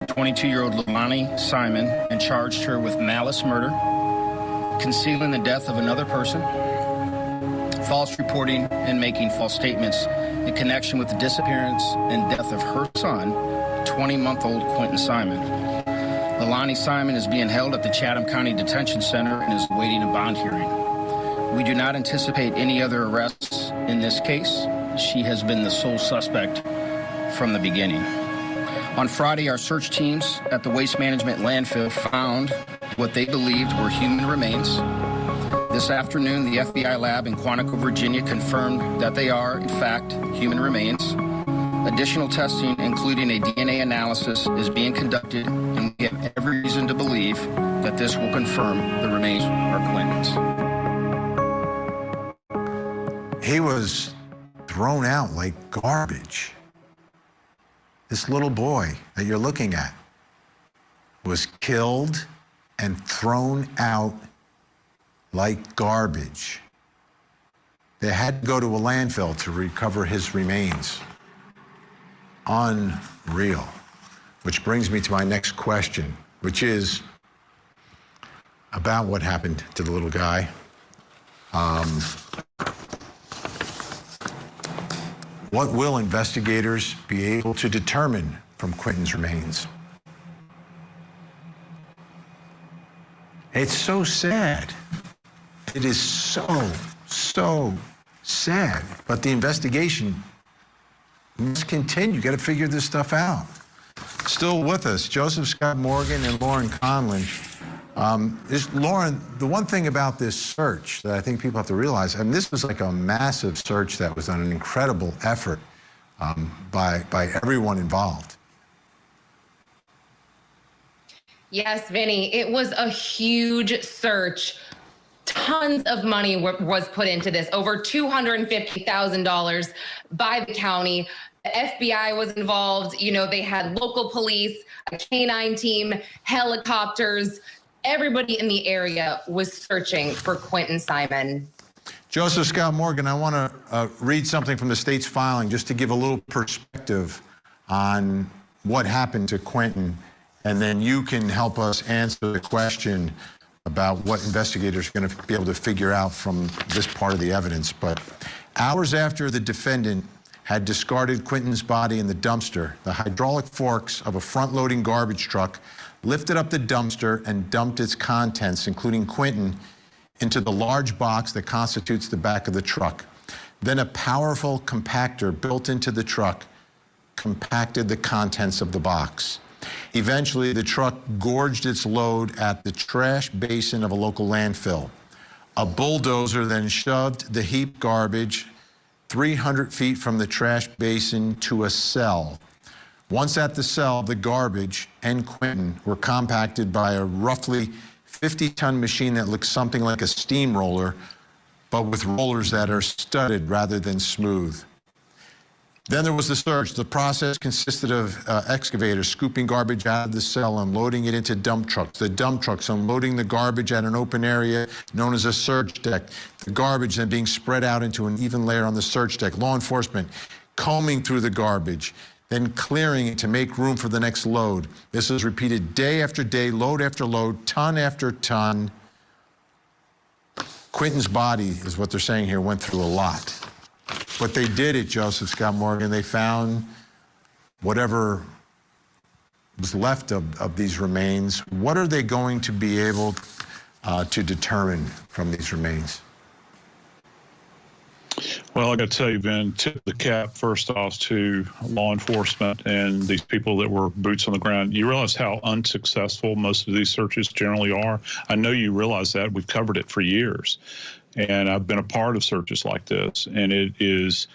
"22-year-old Laken Simon and charged her with malice murder, concealing the death of another person, false reporting and making false statements in connection with the disappearance and death of her son, 20-month-old Quinton Simon. Laken Simon is being held at the Chatham County Detention Center and is awaiting a bond hearing. We do not anticipate any other arrests in this case. She has been the sole suspect from the beginning." On Friday, our search teams at the waste management landfill found what they believed were human remains. This afternoon, the FBI lab in Quantico, Virginia, confirmed that they are, in fact, human remains. Additional testing, including a DNA analysis, is being conducted, and we have every reason to believe that this will confirm the remains are Quinton's. He was thrown out like garbage. This little boy that you're looking at was killed and thrown out like garbage. They had to go to a landfill to recover his remains. Unreal. Which brings me to my next question, which is about what happened to the little guy. What will investigators be able to determine from Quinton's remains? It's so sad. It is so sad. But the investigation must continue. You got to figure this stuff out. Still with us, Joseph Scott Morgan and Lauren Conlon. Lauren, the one thing about this search that I think people have to realize, and this was like a massive search that was done, an incredible effort by everyone involved. Yes, Vinny, it was a huge search. Tons of money was put into this, over $250,000 by the county. The FBI was involved. You know, they had local police, a canine team, helicopters. Everybody in the area was searching for Quinton Simon. Joseph Scott Morgan, I want to read something from the state's filing just to give a little perspective on what happened to Quinton, and then you can help us answer the question about what investigators are going to be able to figure out from this part of the evidence. But hours after the defendant had discarded Quinton's body in the dumpster, the hydraulic forks of a front-loading garbage truck lifted up the dumpster and dumped its contents, including Quinton, into the large box that constitutes the back of the truck. Then a powerful compactor built into the truck compacted the contents of the box. Eventually, the truck gorged its load at the trash basin of a local landfill. A bulldozer then shoved the heaped garbage 300 feet from the trash basin to a cell. Once at the cell, the garbage and Quinton were compacted by a roughly 50-ton machine that looks something like a steamroller, but with rollers that are studded rather than smooth. Then there was the search. The process consisted of excavators scooping garbage out of the cell and loading it into dump trucks. The dump trucks unloading the garbage at an open area known as a search deck. The garbage then being spread out into an even layer on the search deck. Law enforcement combing through the garbage, then clearing it to make room for the next load. This is repeated day after day, load after load, ton after ton. Quinton's body, is what they're saying here, went through a lot. But they did it, Joseph Scott Morgan. They found whatever was left of these remains. What are they going to be able to determine from these remains? Well, I got to tell you, Ben, tip the cap first off to law enforcement and these people that were boots on the ground. You realize how unsuccessful most of these searches generally are. I know you realize that. We've covered it for years, and I've been a part of searches like this, and it is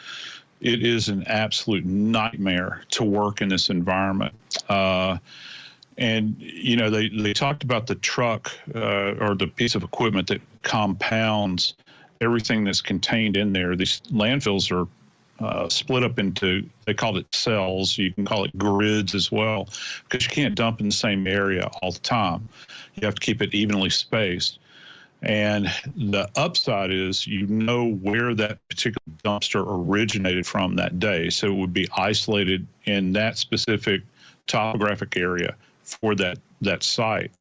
an absolute nightmare to work in this environment. And, you know, they talked about the truck or the piece of equipment that compounds everything that's contained in there. These landfills are split up into, they call it cells. You can call it grids as well, because you can't dump in the same area all the time. You have to keep it evenly spaced. And the upside is you know where that particular dumpster originated from that day. So it would be isolated in that specific topographic area for that site.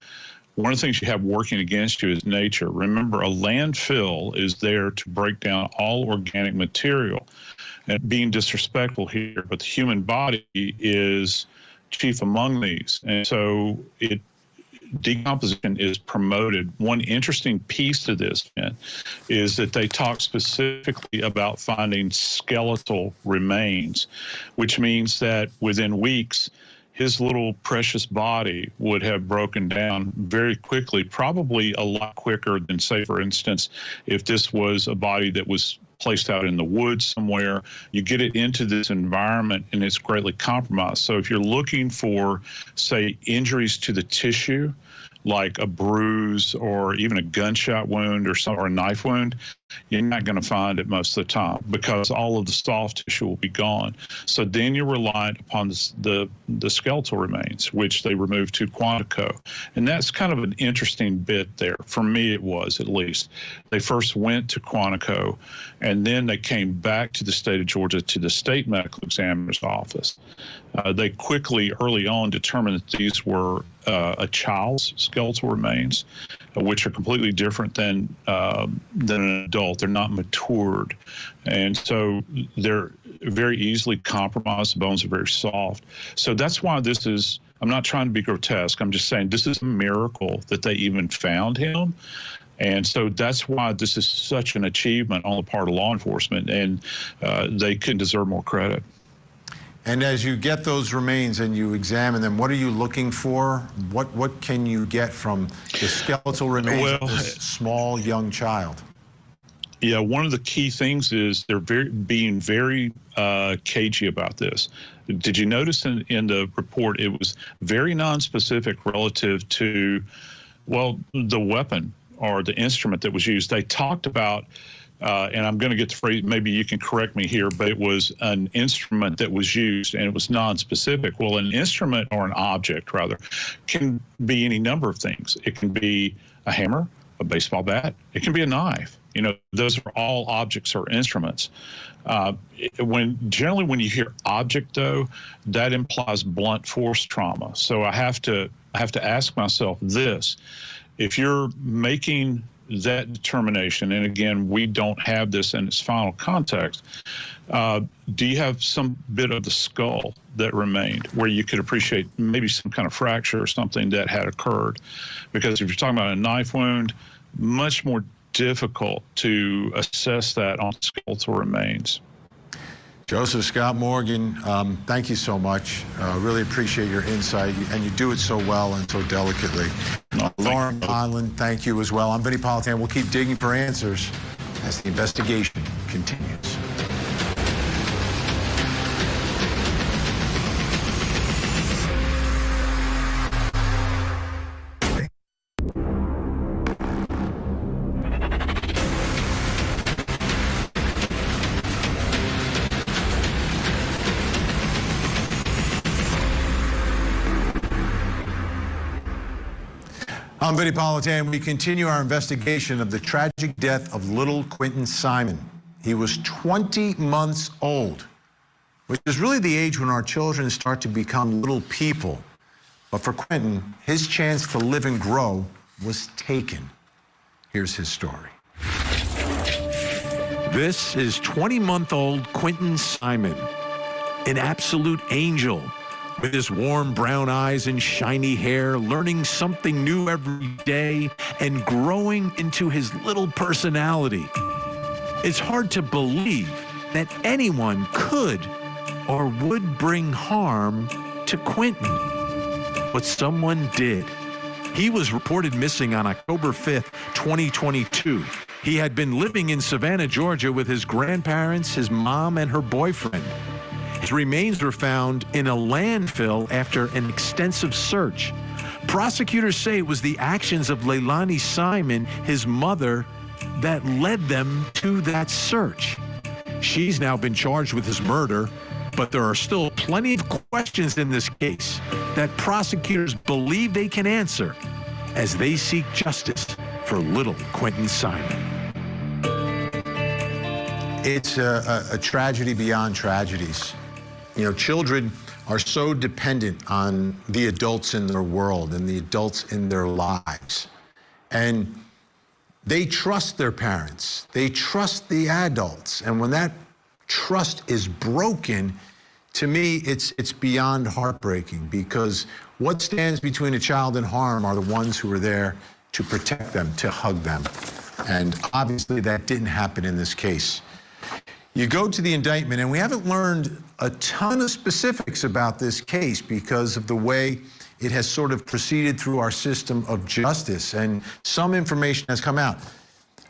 One of the things you have working against you is nature. Remember, a landfill is there to break down all organic material. And being disrespectful here, but the human body is chief among these. And so decomposition is promoted. One interesting piece to this, Ben, is that they talk specifically about finding skeletal remains, which means that within weeks, his little precious body would have broken down very quickly, probably a lot quicker than, say, for instance, if this was a body that was placed out in the woods somewhere. You get it into this environment and it's greatly compromised. So if you're looking for, say, injuries to the tissue, like a bruise or even a gunshot wound or a knife wound, you're not going to find it most of the time because all of the soft tissue will be gone. So then you're reliant upon the skeletal remains, which they removed to Quantico. And that's kind of an interesting bit there. For me, it was, at least. They first went to Quantico, and then they came back to the state of Georgia to the state medical examiner's office. They quickly, early on, determined that these were a child's skeletal remains, which are completely different than an adult. They're not matured, and so they're very easily compromised. The bones are very soft. So that's why this is, I'm not trying to be grotesque. I'm just saying this is a miracle that they even found him. And so that's why this is such an achievement on the part of law enforcement, and they couldn't deserve more credit. And as you get those remains and you examine them, what are you looking for? What can you get from the skeletal remains of this small young child? Yeah, one of the key things is they're being very cagey about this. Did you notice in the report it was very nonspecific relative to, well, the weapon or the instrument that was used? They talked about, and I'm going to get the phrase, maybe you can correct me here, but it was an instrument that was used and it was nonspecific. Well, an instrument, or an object rather, can be any number of things. It can be a hammer, a baseball bat, it can be a knife. You know, those are all objects or instruments. Generally when you hear object, though, that implies blunt force trauma. So I have to ask myself this: if you're making that determination, and again, we don't have this in its final context, do you have some bit of the skull that remained where you could appreciate maybe some kind of fracture or something that had occurred? Because if you're talking about a knife wound, much more difficult to assess that on skeletal remains. Joseph Scott Morgan, thank you so much. Really appreciate your insight, and you do it so well and so delicately. Lauren Conlon, thank you as well. I'm Vinny Politan. We'll keep digging for answers as the investigation continues. I'm Vinny Politan. We continue our investigation of the tragic death of little Quinton Simon. He was 20 months old, which is really the age when our children start to become little people. But for Quinton, his chance to live and grow was taken. Here's his story. This is 20-month-old Quinton Simon, an absolute angel, With his warm brown eyes and shiny hair, learning something new every day and growing into his little personality. It's hard to believe that anyone could or would bring harm to Quinton. But someone did. He was reported missing on October 5th, 2022. He had been living in Savannah, Georgia with his grandparents, his mom, and her boyfriend. His remains were found in a landfill after an extensive search. Prosecutors say it was the actions of Laken Simon, his mother, that led them to that search. She's now been charged with his murder, but there are still plenty of questions in this case that prosecutors believe they can answer as they seek justice for little Quinton Simon. It's a tragedy beyond tragedies. You know, children are so dependent on the adults in their world and the adults in their lives. And they trust their parents. They trust the adults. And when that trust is broken, to me, it's beyond heartbreaking, because what stands between a child and harm are the ones who are there to protect them, to hug them. And obviously that didn't happen in this case. You go to the indictment, and we haven't learned a ton of specifics about this case because of the way it has sort of proceeded through our system of justice, and some information has come out.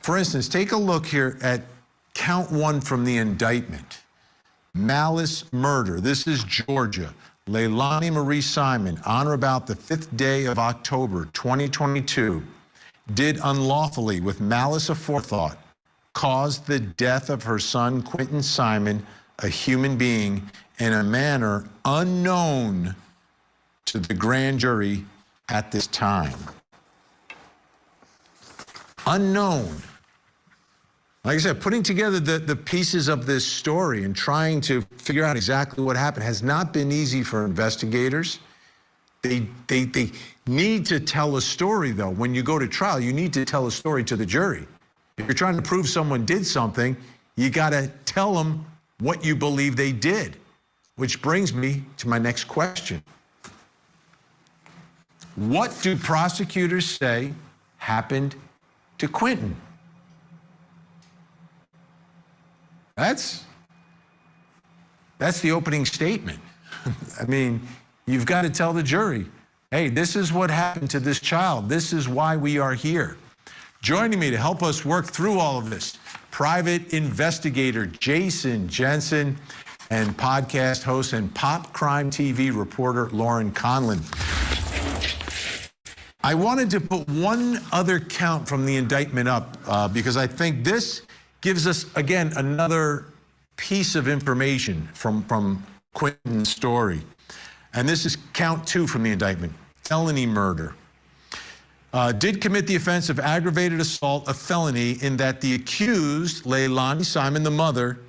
For instance, take a look here at count 1 from the indictment. Malice murder. This is Georgia. Laken Marie Simon, on or about the 5th day of October, 2022, did unlawfully, with malice aforethought, caused the death of her son, Quinton Simon, a human being, in a manner unknown to the grand jury at this time. Unknown. Like I said, putting together the pieces of this story and trying to figure out exactly what happened has not been easy for investigators. They need to tell a story, though. When you go to trial, you need to tell a story to the jury. If you're trying to prove someone did something, you got to tell them what you believe they did. Which brings me to my next question. What do prosecutors say happened to Quinton? That's the opening statement. I mean, you've got to tell the jury, hey, this is what happened to this child. This is why we are here. Joining me to help us work through all of this, private investigator Jason Jensen and podcast host and Pop Crime TV reporter Lauren Conlon. I wanted to put one other count from the indictment up because I think this gives us, again, another piece of information from Quinton's story. And this is count 2 from the indictment, felony murder. Did commit the offense of aggravated assault, a felony, in that the accused, Laken Simon, the mother,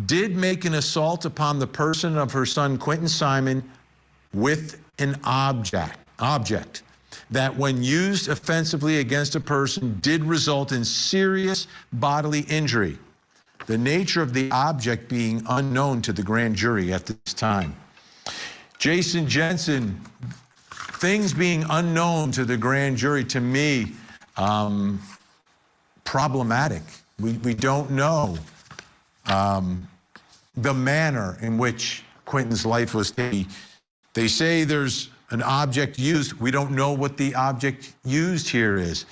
did make an assault upon the person of her son, Quinton Simon, with an object that, when used offensively against a person, did result in serious bodily injury. The nature of the object being unknown to the grand jury at this time. Jason Jensen, things being unknown to the grand jury, to me, problematic. We don't know the manner in which Quinton's life was taken. They say there's an object used. We don't know what the object used here is.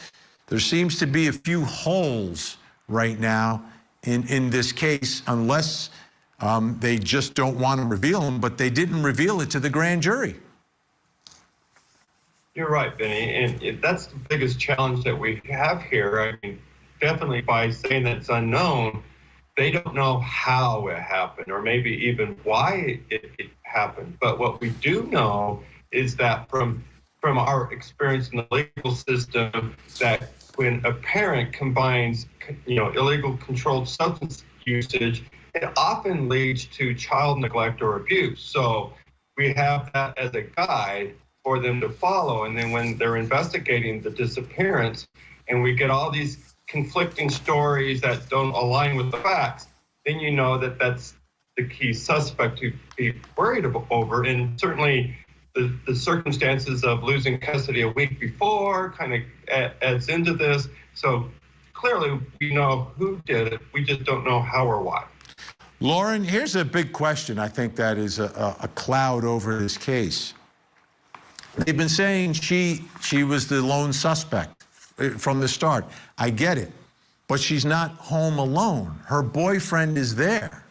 There seems to be a few holes right now in this case, unless they just don't want to reveal them, but they didn't reveal it to the grand jury. You're right, Benny, and that's the biggest challenge that we have here. I mean, definitely by saying that it's unknown, they don't know how it happened or maybe even why it happened. But what we do know is that from our experience in the legal system, that when a parent combines, illegal controlled substance usage, it often leads to child neglect or abuse. So we have that as a guide for them to follow. And then when they're investigating the disappearance and we get all these conflicting stories that don't align with the facts, then you know that the key suspect to be worried over. And certainly the circumstances of losing custody a week before kind of adds into this. So clearly we know who did it. We just don't know how or why. Lauren, here's a big question. I think that is a cloud over this case. They've been saying she was the lone suspect from the start. I get it, but she's not home alone. Her boyfriend is there.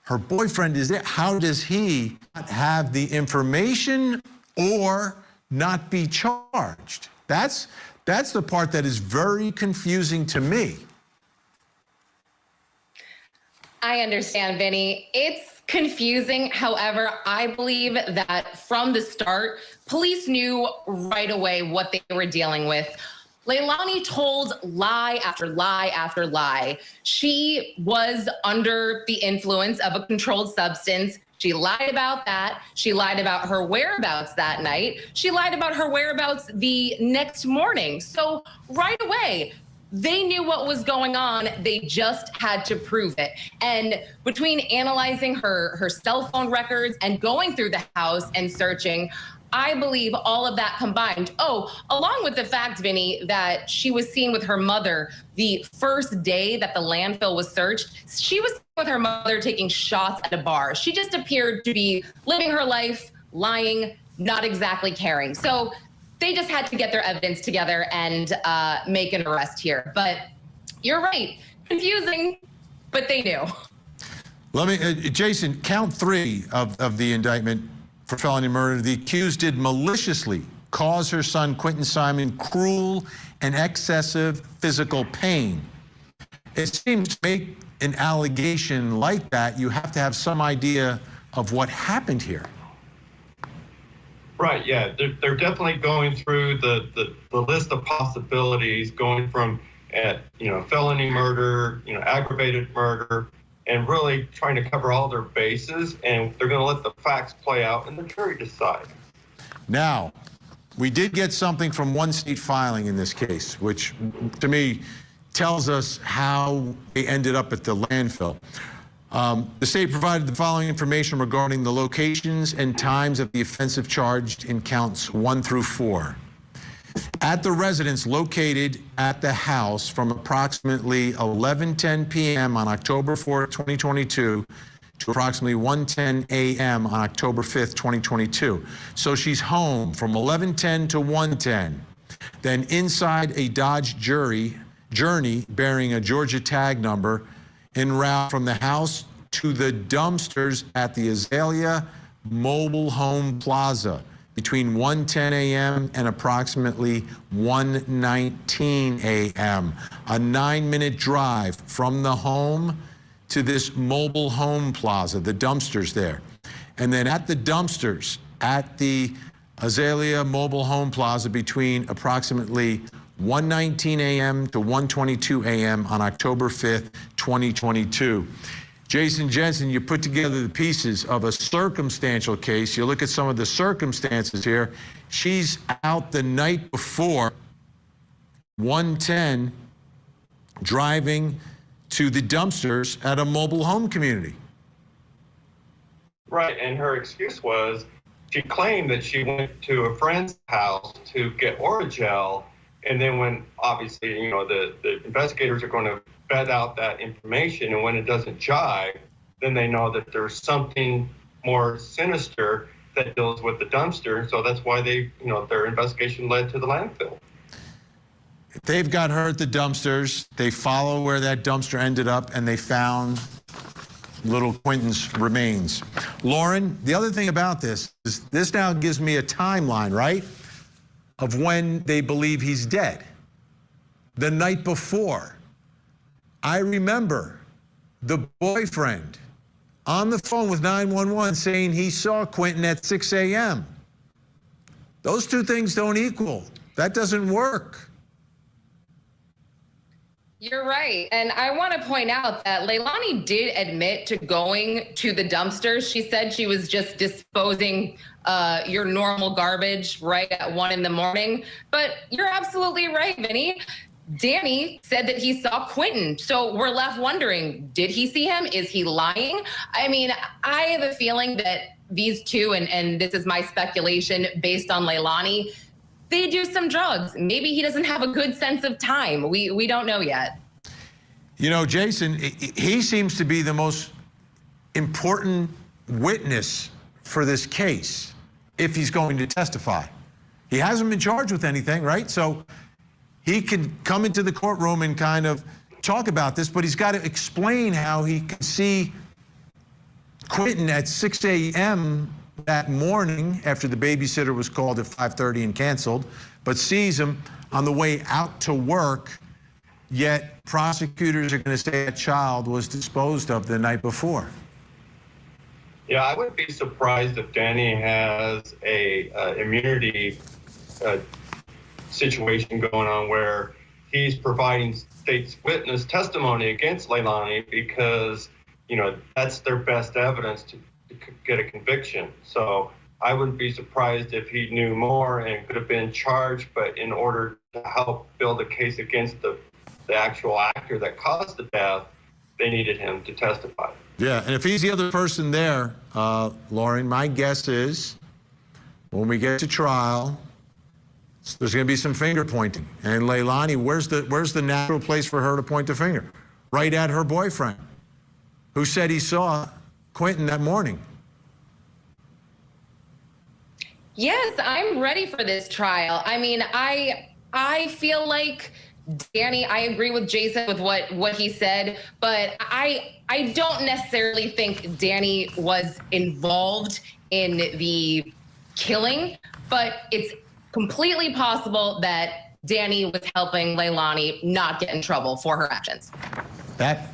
Her boyfriend is there. How does he not have the information or not be charged? That's the part that is very confusing to me. I understand, Vinny. It's confusing. However, I believe that from the start, police knew right away what they were dealing with. Leilani told lie after lie after lie. She was under the influence of a controlled substance. She lied about that. She lied about her whereabouts that night. She lied about her whereabouts the next morning. So right away, they knew what was going on. They just had to prove it. And between analyzing her cell phone records and going through the house and searching, I believe all of that combined. Oh, along with the fact, Vinny, that she was seen with her mother the first day that the landfill was searched. She was with her mother taking shots at a bar. She just appeared to be living her life, lying, not exactly caring. So they just had to get their evidence together and make an arrest here. But you're right, confusing, but they knew. Let me, Jason, count 3 of the indictment for felony murder. The accused did maliciously cause her son, Quinton Simon, cruel and excessive physical pain. It seems to make an allegation like that, you have to have some idea of what happened here. Right, yeah, they're definitely going through the list of possibilities, going from felony murder, aggravated murder, and really trying to cover all their bases, and they're going to let the facts play out and the jury decide. Now, we did get something from one state filing in this case, which to me tells us how they ended up at the landfill. The state provided the following information regarding the locations and times of the offensive charged in counts 1 through 4. At the residence located at the house from approximately 11:10 p.m. on October 4th, 2022 to approximately 1:10 a.m. on October 5th, 2022. So she's home from 11:10 to 1:10. Then inside a Dodge Journey bearing a Georgia tag number en route from the house to the dumpsters at the Azalea Mobile Home Plaza between 1:10 a.m. and approximately 1:19 a.m. A 9-minute drive from the home to this mobile home plaza, the dumpsters there. And then at the dumpsters at the Azalea Mobile Home Plaza between approximately 1:19 a.m. to 1:22 a.m. on October 5th, 2022. Jason Jensen, you put together the pieces of a circumstantial case. You look at some of the circumstances here. She's out the night before, 1:10, driving to the dumpsters at a mobile home community. Right, and her excuse was she claimed that she went to a friend's house to get Oragel, and then when obviously, the investigators are going to vet out that information, and when it doesn't jive, then they know that there's something more sinister that deals with the dumpster. So that's why they, their investigation led to the landfill. They've got her at the dumpsters. They follow where that dumpster ended up, and they found little Quinton's remains. Lauren, the other thing about this is this now gives me a timeline, right, of when they believe he's dead. The night before. I remember the boyfriend on the phone with 911 saying he saw Quinton at 6 a.m. Those two things don't equal. That doesn't work. You're right. And I want to point out that Leilani did admit to going to the dumpsters. She said she was just disposing your normal garbage right at 1 in the morning. But you're absolutely right, Vinny. Danny said that he saw Quinton. So we're left wondering, did he see him? Is he lying? I mean, I have a feeling that these two, and this is my speculation based on Leilani, they do some drugs. Maybe he doesn't have a good sense of time. We don't know yet. You know, Jason, he seems to be the most important witness for this case if he's going to testify. He hasn't been charged with anything, right? So he can come into the courtroom and kind of talk about this, but he's got to explain how he could see Quinton at 6 a.m. that morning after the babysitter was called at 5:30 and canceled, but sees him on the way out to work, yet prosecutors are going to say that child was disposed of the night before. Yeah, I wouldn't be surprised if Danny has a immunity situation going on where he's providing state's witness testimony against Leilani because, you know, that's their best evidence to get a conviction. So I wouldn't be surprised if he knew more and could have been charged, but in order to help build a case against the actual actor that caused the death, they needed him to testify. Yeah, and if he's the other person there, Lauren, my guess is when we get to trial, there's going to be some finger pointing. And Leilani, where's the natural place for her to point the finger? Right at her boyfriend, who said he saw Quinton that morning. Yes, I'm ready for this trial. I mean, I feel like Danny, I agree with Jason with what he said, but I don't necessarily think Danny was involved in the killing, but it's completely possible that Danny was helping Leilani not get in trouble for her actions. That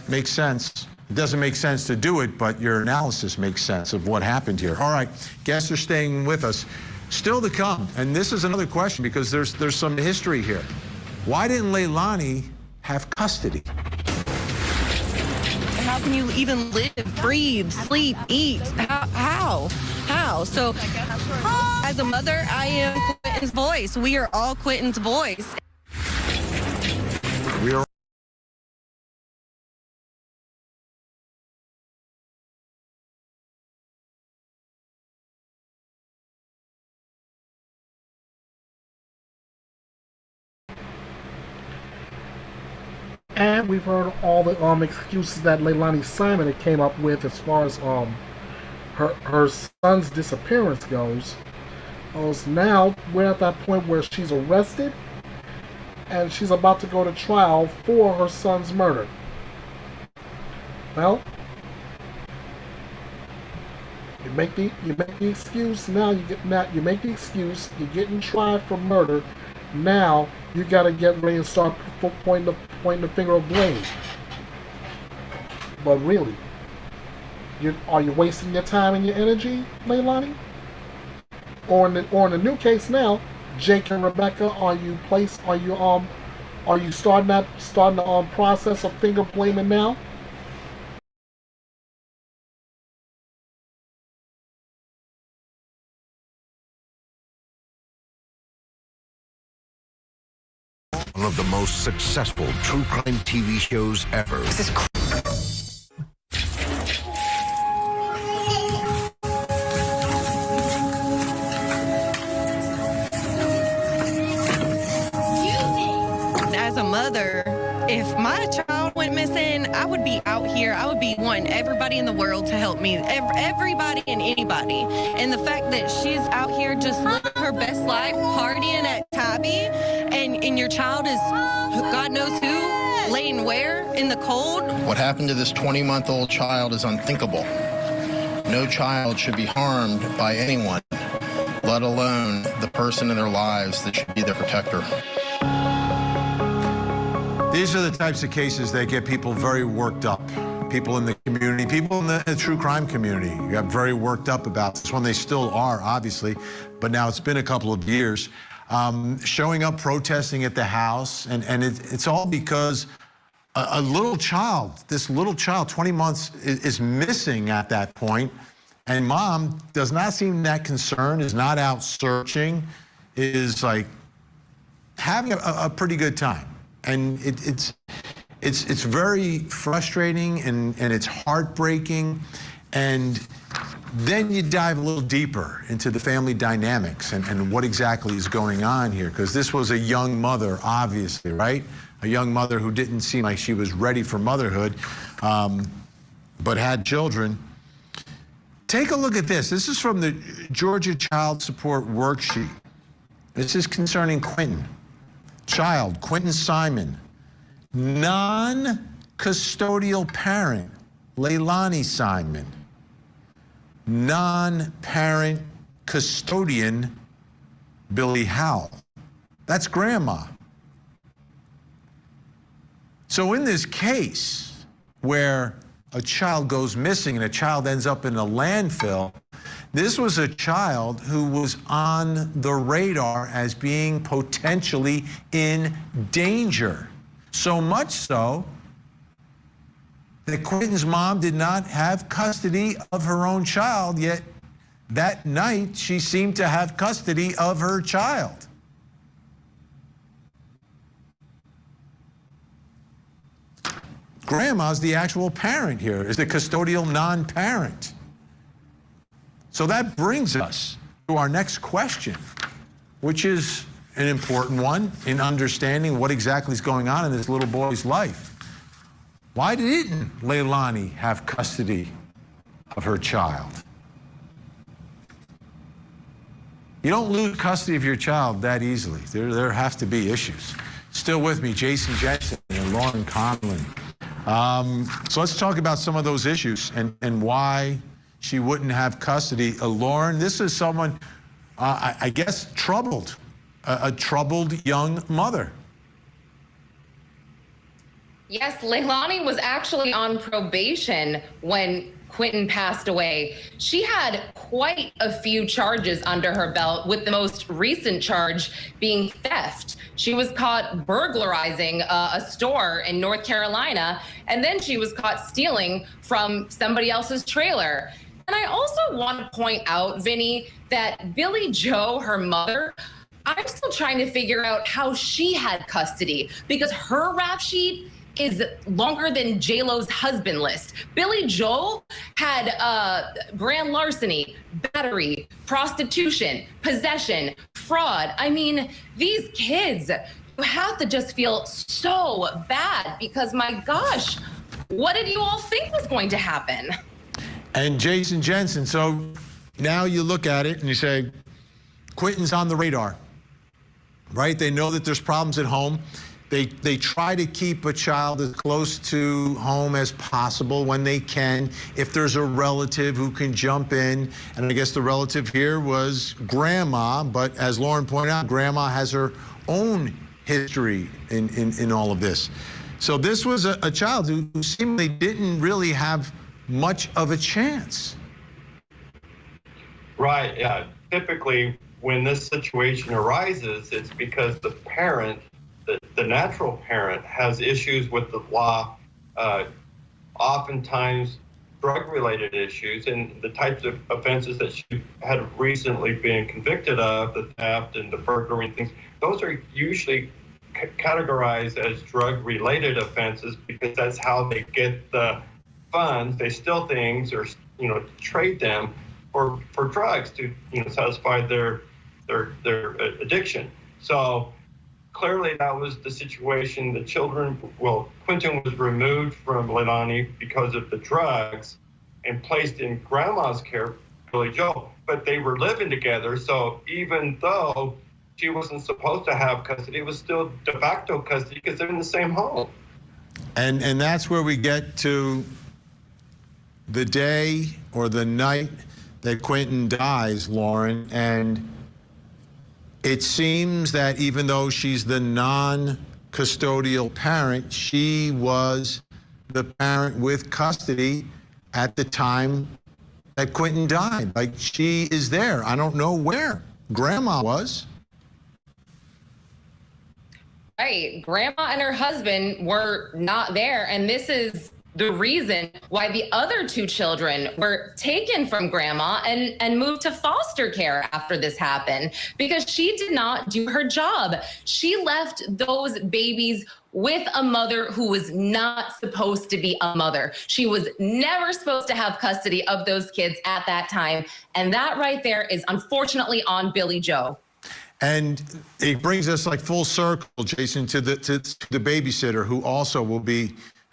makes sense. It doesn't make sense to do it, but your analysis makes sense of what happened here. All right, guests are staying with us. Still to come, and this is another question because there's some history here. Why didn't Leilani have custody? How can you even live, breathe, sleep, eat? How? So, as a mother, I am Quinton's voice. We are all Quinton's voice. We are. And we've heard all the excuses that Leilani Simon had came up with as far as her son's disappearance goes. Now we're at that point where she's arrested and she's about to go to trial for her son's murder. Well, you make the excuse. Now you make the excuse. You're getting tried for murder. Now you got to get ready and start pointing the finger of blame. But really, are you wasting your time and your energy, Leilani? Or in the new case now, Jake and Rebecca, are you starting the process of finger blaming now? One of the most successful true crime TV shows ever. This is As a mother, if my child went missing, I would be out here. I would be wanting everybody in the world to help me. Everybody and anybody. And the fact that she's out here just living her best life, partying at Tabby, and your child is, God knows who, laying where in the cold. What happened to this 20-month-old child is unthinkable. No child should be harmed by anyone, let alone the person in their lives that should be their protector. These are the types of cases that get people very worked up. People in the community, people in the true crime community got very worked up about this one. They still are, obviously, but now it's been a couple of years. Showing up, protesting at the house, and it's all because a little child, this little child, 20 months, is missing at that point, and mom does not seem that concerned, is not out searching, is like having a pretty good time. And it's very frustrating and it's heartbreaking. And then you dive a little deeper into the family dynamics and what exactly is going on here, because this was a young mother, obviously, right? A young mother who didn't seem like she was ready for motherhood, but had children. Take a look at this. This is from the Georgia Child Support Worksheet. This is concerning Quinton. Child, Quinton Simon. Non-custodial parent, Laken Simon. Non-parent custodian, Billy Howell. That's grandma. So in this case where a child goes missing and a child ends up in a landfill, this was a child who was on the radar as being potentially in danger. So much so that Quinton's mom did not have custody of her own child, yet that night she seemed to have custody of her child. Grandma's the actual parent here, is the custodial non-parent. So that brings us to our next question, which is an important one in understanding what exactly is going on in this little boy's life. Why didn't Laken have custody of her child? You don't lose custody of your child that easily. There have to be issues. Still with me, Jason Jensen and Lauren Conlon. So let's talk about some of those issues and why she wouldn't have custody. Lauren, this is someone, I guess, troubled, a troubled young mother. Yes, Laken was actually on probation when Quinton passed away. She had quite a few charges under her belt, with the most recent charge being theft. She was caught burglarizing a store in North Carolina, and then she was caught stealing from somebody else's trailer. And I also want to point out, Vinny, that Billy Joe, her mother, I'm still trying to figure out how she had custody, because her rap sheet is longer than J-Lo's husband list. Billy Joel had grand larceny, battery, prostitution, possession, fraud. I mean, these kids, you have to just feel so bad, because my gosh, what did you all think was going to happen? And Jason Jensen, so now you look at it and you say, Quinton's on the radar, right? They know that there's problems at home. They try to keep a child as close to home as possible when they can, if there's a relative who can jump in. And I guess the relative here was grandma, but as Lauren pointed out, grandma has her own history in all of this. So this was a child who seemingly didn't really have much of a chance. Right, yeah. Typically, when this situation arises, it's because the parent, the natural parent, has issues with the law, oftentimes drug-related issues, and the types of offenses that she had recently been convicted of, the theft and the burglary and things, those are usually categorized as drug-related offenses, because that's how they get the funds. They steal things or, trade them for drugs to, satisfy their addiction. So clearly that was the situation. The children, Quinton was removed from Laken because of the drugs and placed in grandma's care, Billy Joe, but they were living together. So even though she wasn't supposed to have custody, it was still de facto custody because they're in the same home. And that's where we get to the day or the night that Quinton dies, Lauren, and it seems that even though she's the non-custodial parent, she was the parent with custody at the time that Quinton died. Like, she is there. I don't know where grandma was. Right. Grandma and her husband were not there. And this is the reason why the other two children were taken from grandma and moved to foster care after this happened, because she did not do her job. She left those babies with a mother who was not supposed to be a mother. She was never supposed to have custody of those kids at that time. And that right there is unfortunately on Billy Joe. And it brings us like full circle, Jason, to the babysitter, who also will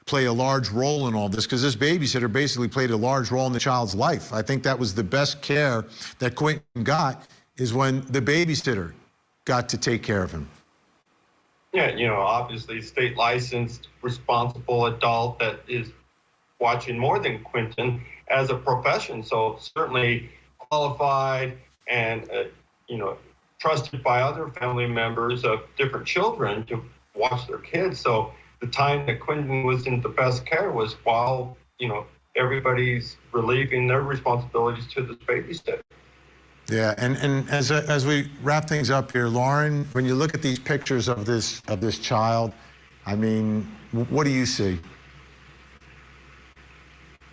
play a large role in all this, because this babysitter basically played a large role in the child's life. I think that was the best care that Quinton got, is when the babysitter got to take care of him. Yeah, you know, obviously state licensed, responsible adult that is watching more than Quinton as a profession. So certainly qualified and, you know, trusted by other family members of different children to watch their kids. So the time that Quinton was in the best care was while, you know, everybody's relieving their responsibilities to this babysitter. Yeah, and as we wrap things up here, Lauren, when you look at these pictures of this child, I mean, what do you see?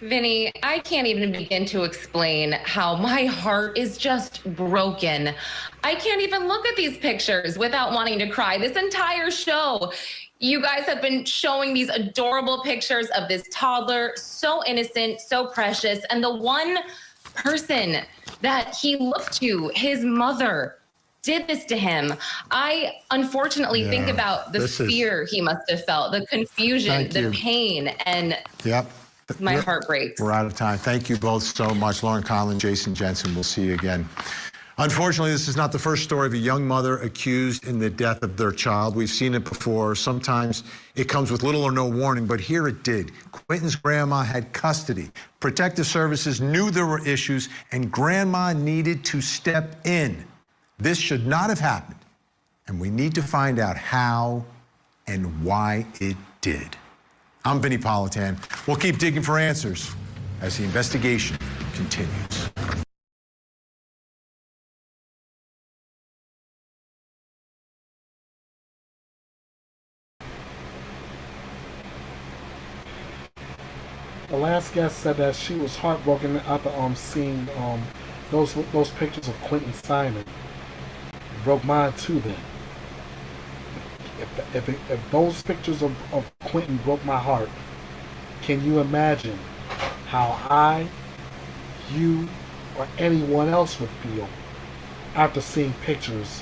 Vinny, I can't even begin to explain how my heart is just broken. I can't even look at these pictures without wanting to cry. This entire show, you guys have been showing these adorable pictures of this toddler, so innocent, so precious, and the one person that he looked to, his mother, did this to him. I unfortunately think about the fear he must have felt, the confusion, the pain, and my heart breaks. We're out of time. Thank you both so much. Lauren Conlon, Jason Jensen, we'll see you again. Unfortunately, this is not the first story of a young mother accused in the death of their child. We've seen it before. Sometimes it comes with little or no warning, but here it did. Quinton's grandma had custody. Protective services knew there were issues, and grandma needed to step in. This should not have happened, and we need to find out how and why it did. I'm Vinny Politan. We'll keep digging for answers as the investigation continues. The last guest said that she was heartbroken after seeing those pictures of Quinton Simon. It broke mine too. Then, if those pictures of Quinton broke my heart, can you imagine how I, you, or anyone else would feel after seeing pictures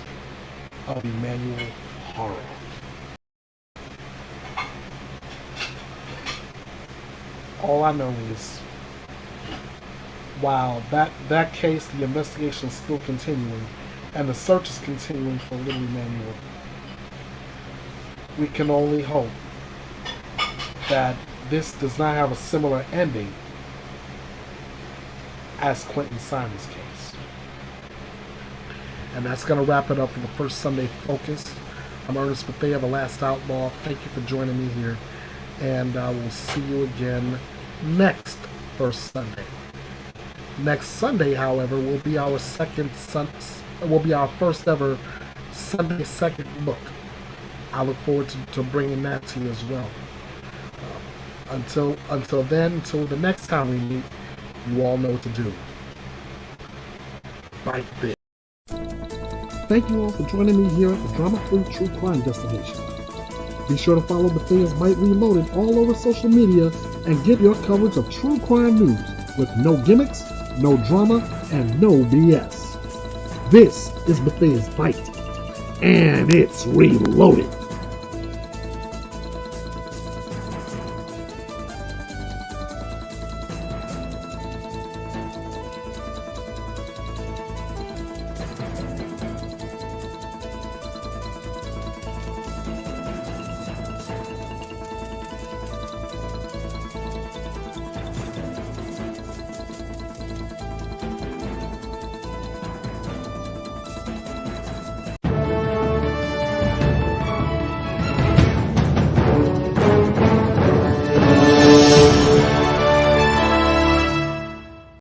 of Emmanuel Haro? All I know is, while that case, the investigation is still continuing, and the search is continuing for little Emmanuel, we can only hope that this does not have a similar ending as Quinton Simon's case. And that's going to wrap it up for the first Sunday Focus. I'm Ernest Bethea, the Last Outlaw. Thank you for joining me here, and I will see you again next first Sunday. Next Sunday, however, will be our first ever Sunday second look. I look forward to bringing that to you as well. Until the next time we meet, you all know what to do. Right there. Thank you all for joining me here at the Drama-Free True Crime Destination. Be sure to follow Bethea'S Byte Reloaded all over social media and get your coverage of true crime news with no gimmicks, no drama, and no BS. This is Bethea'S Byte, and it's reloaded.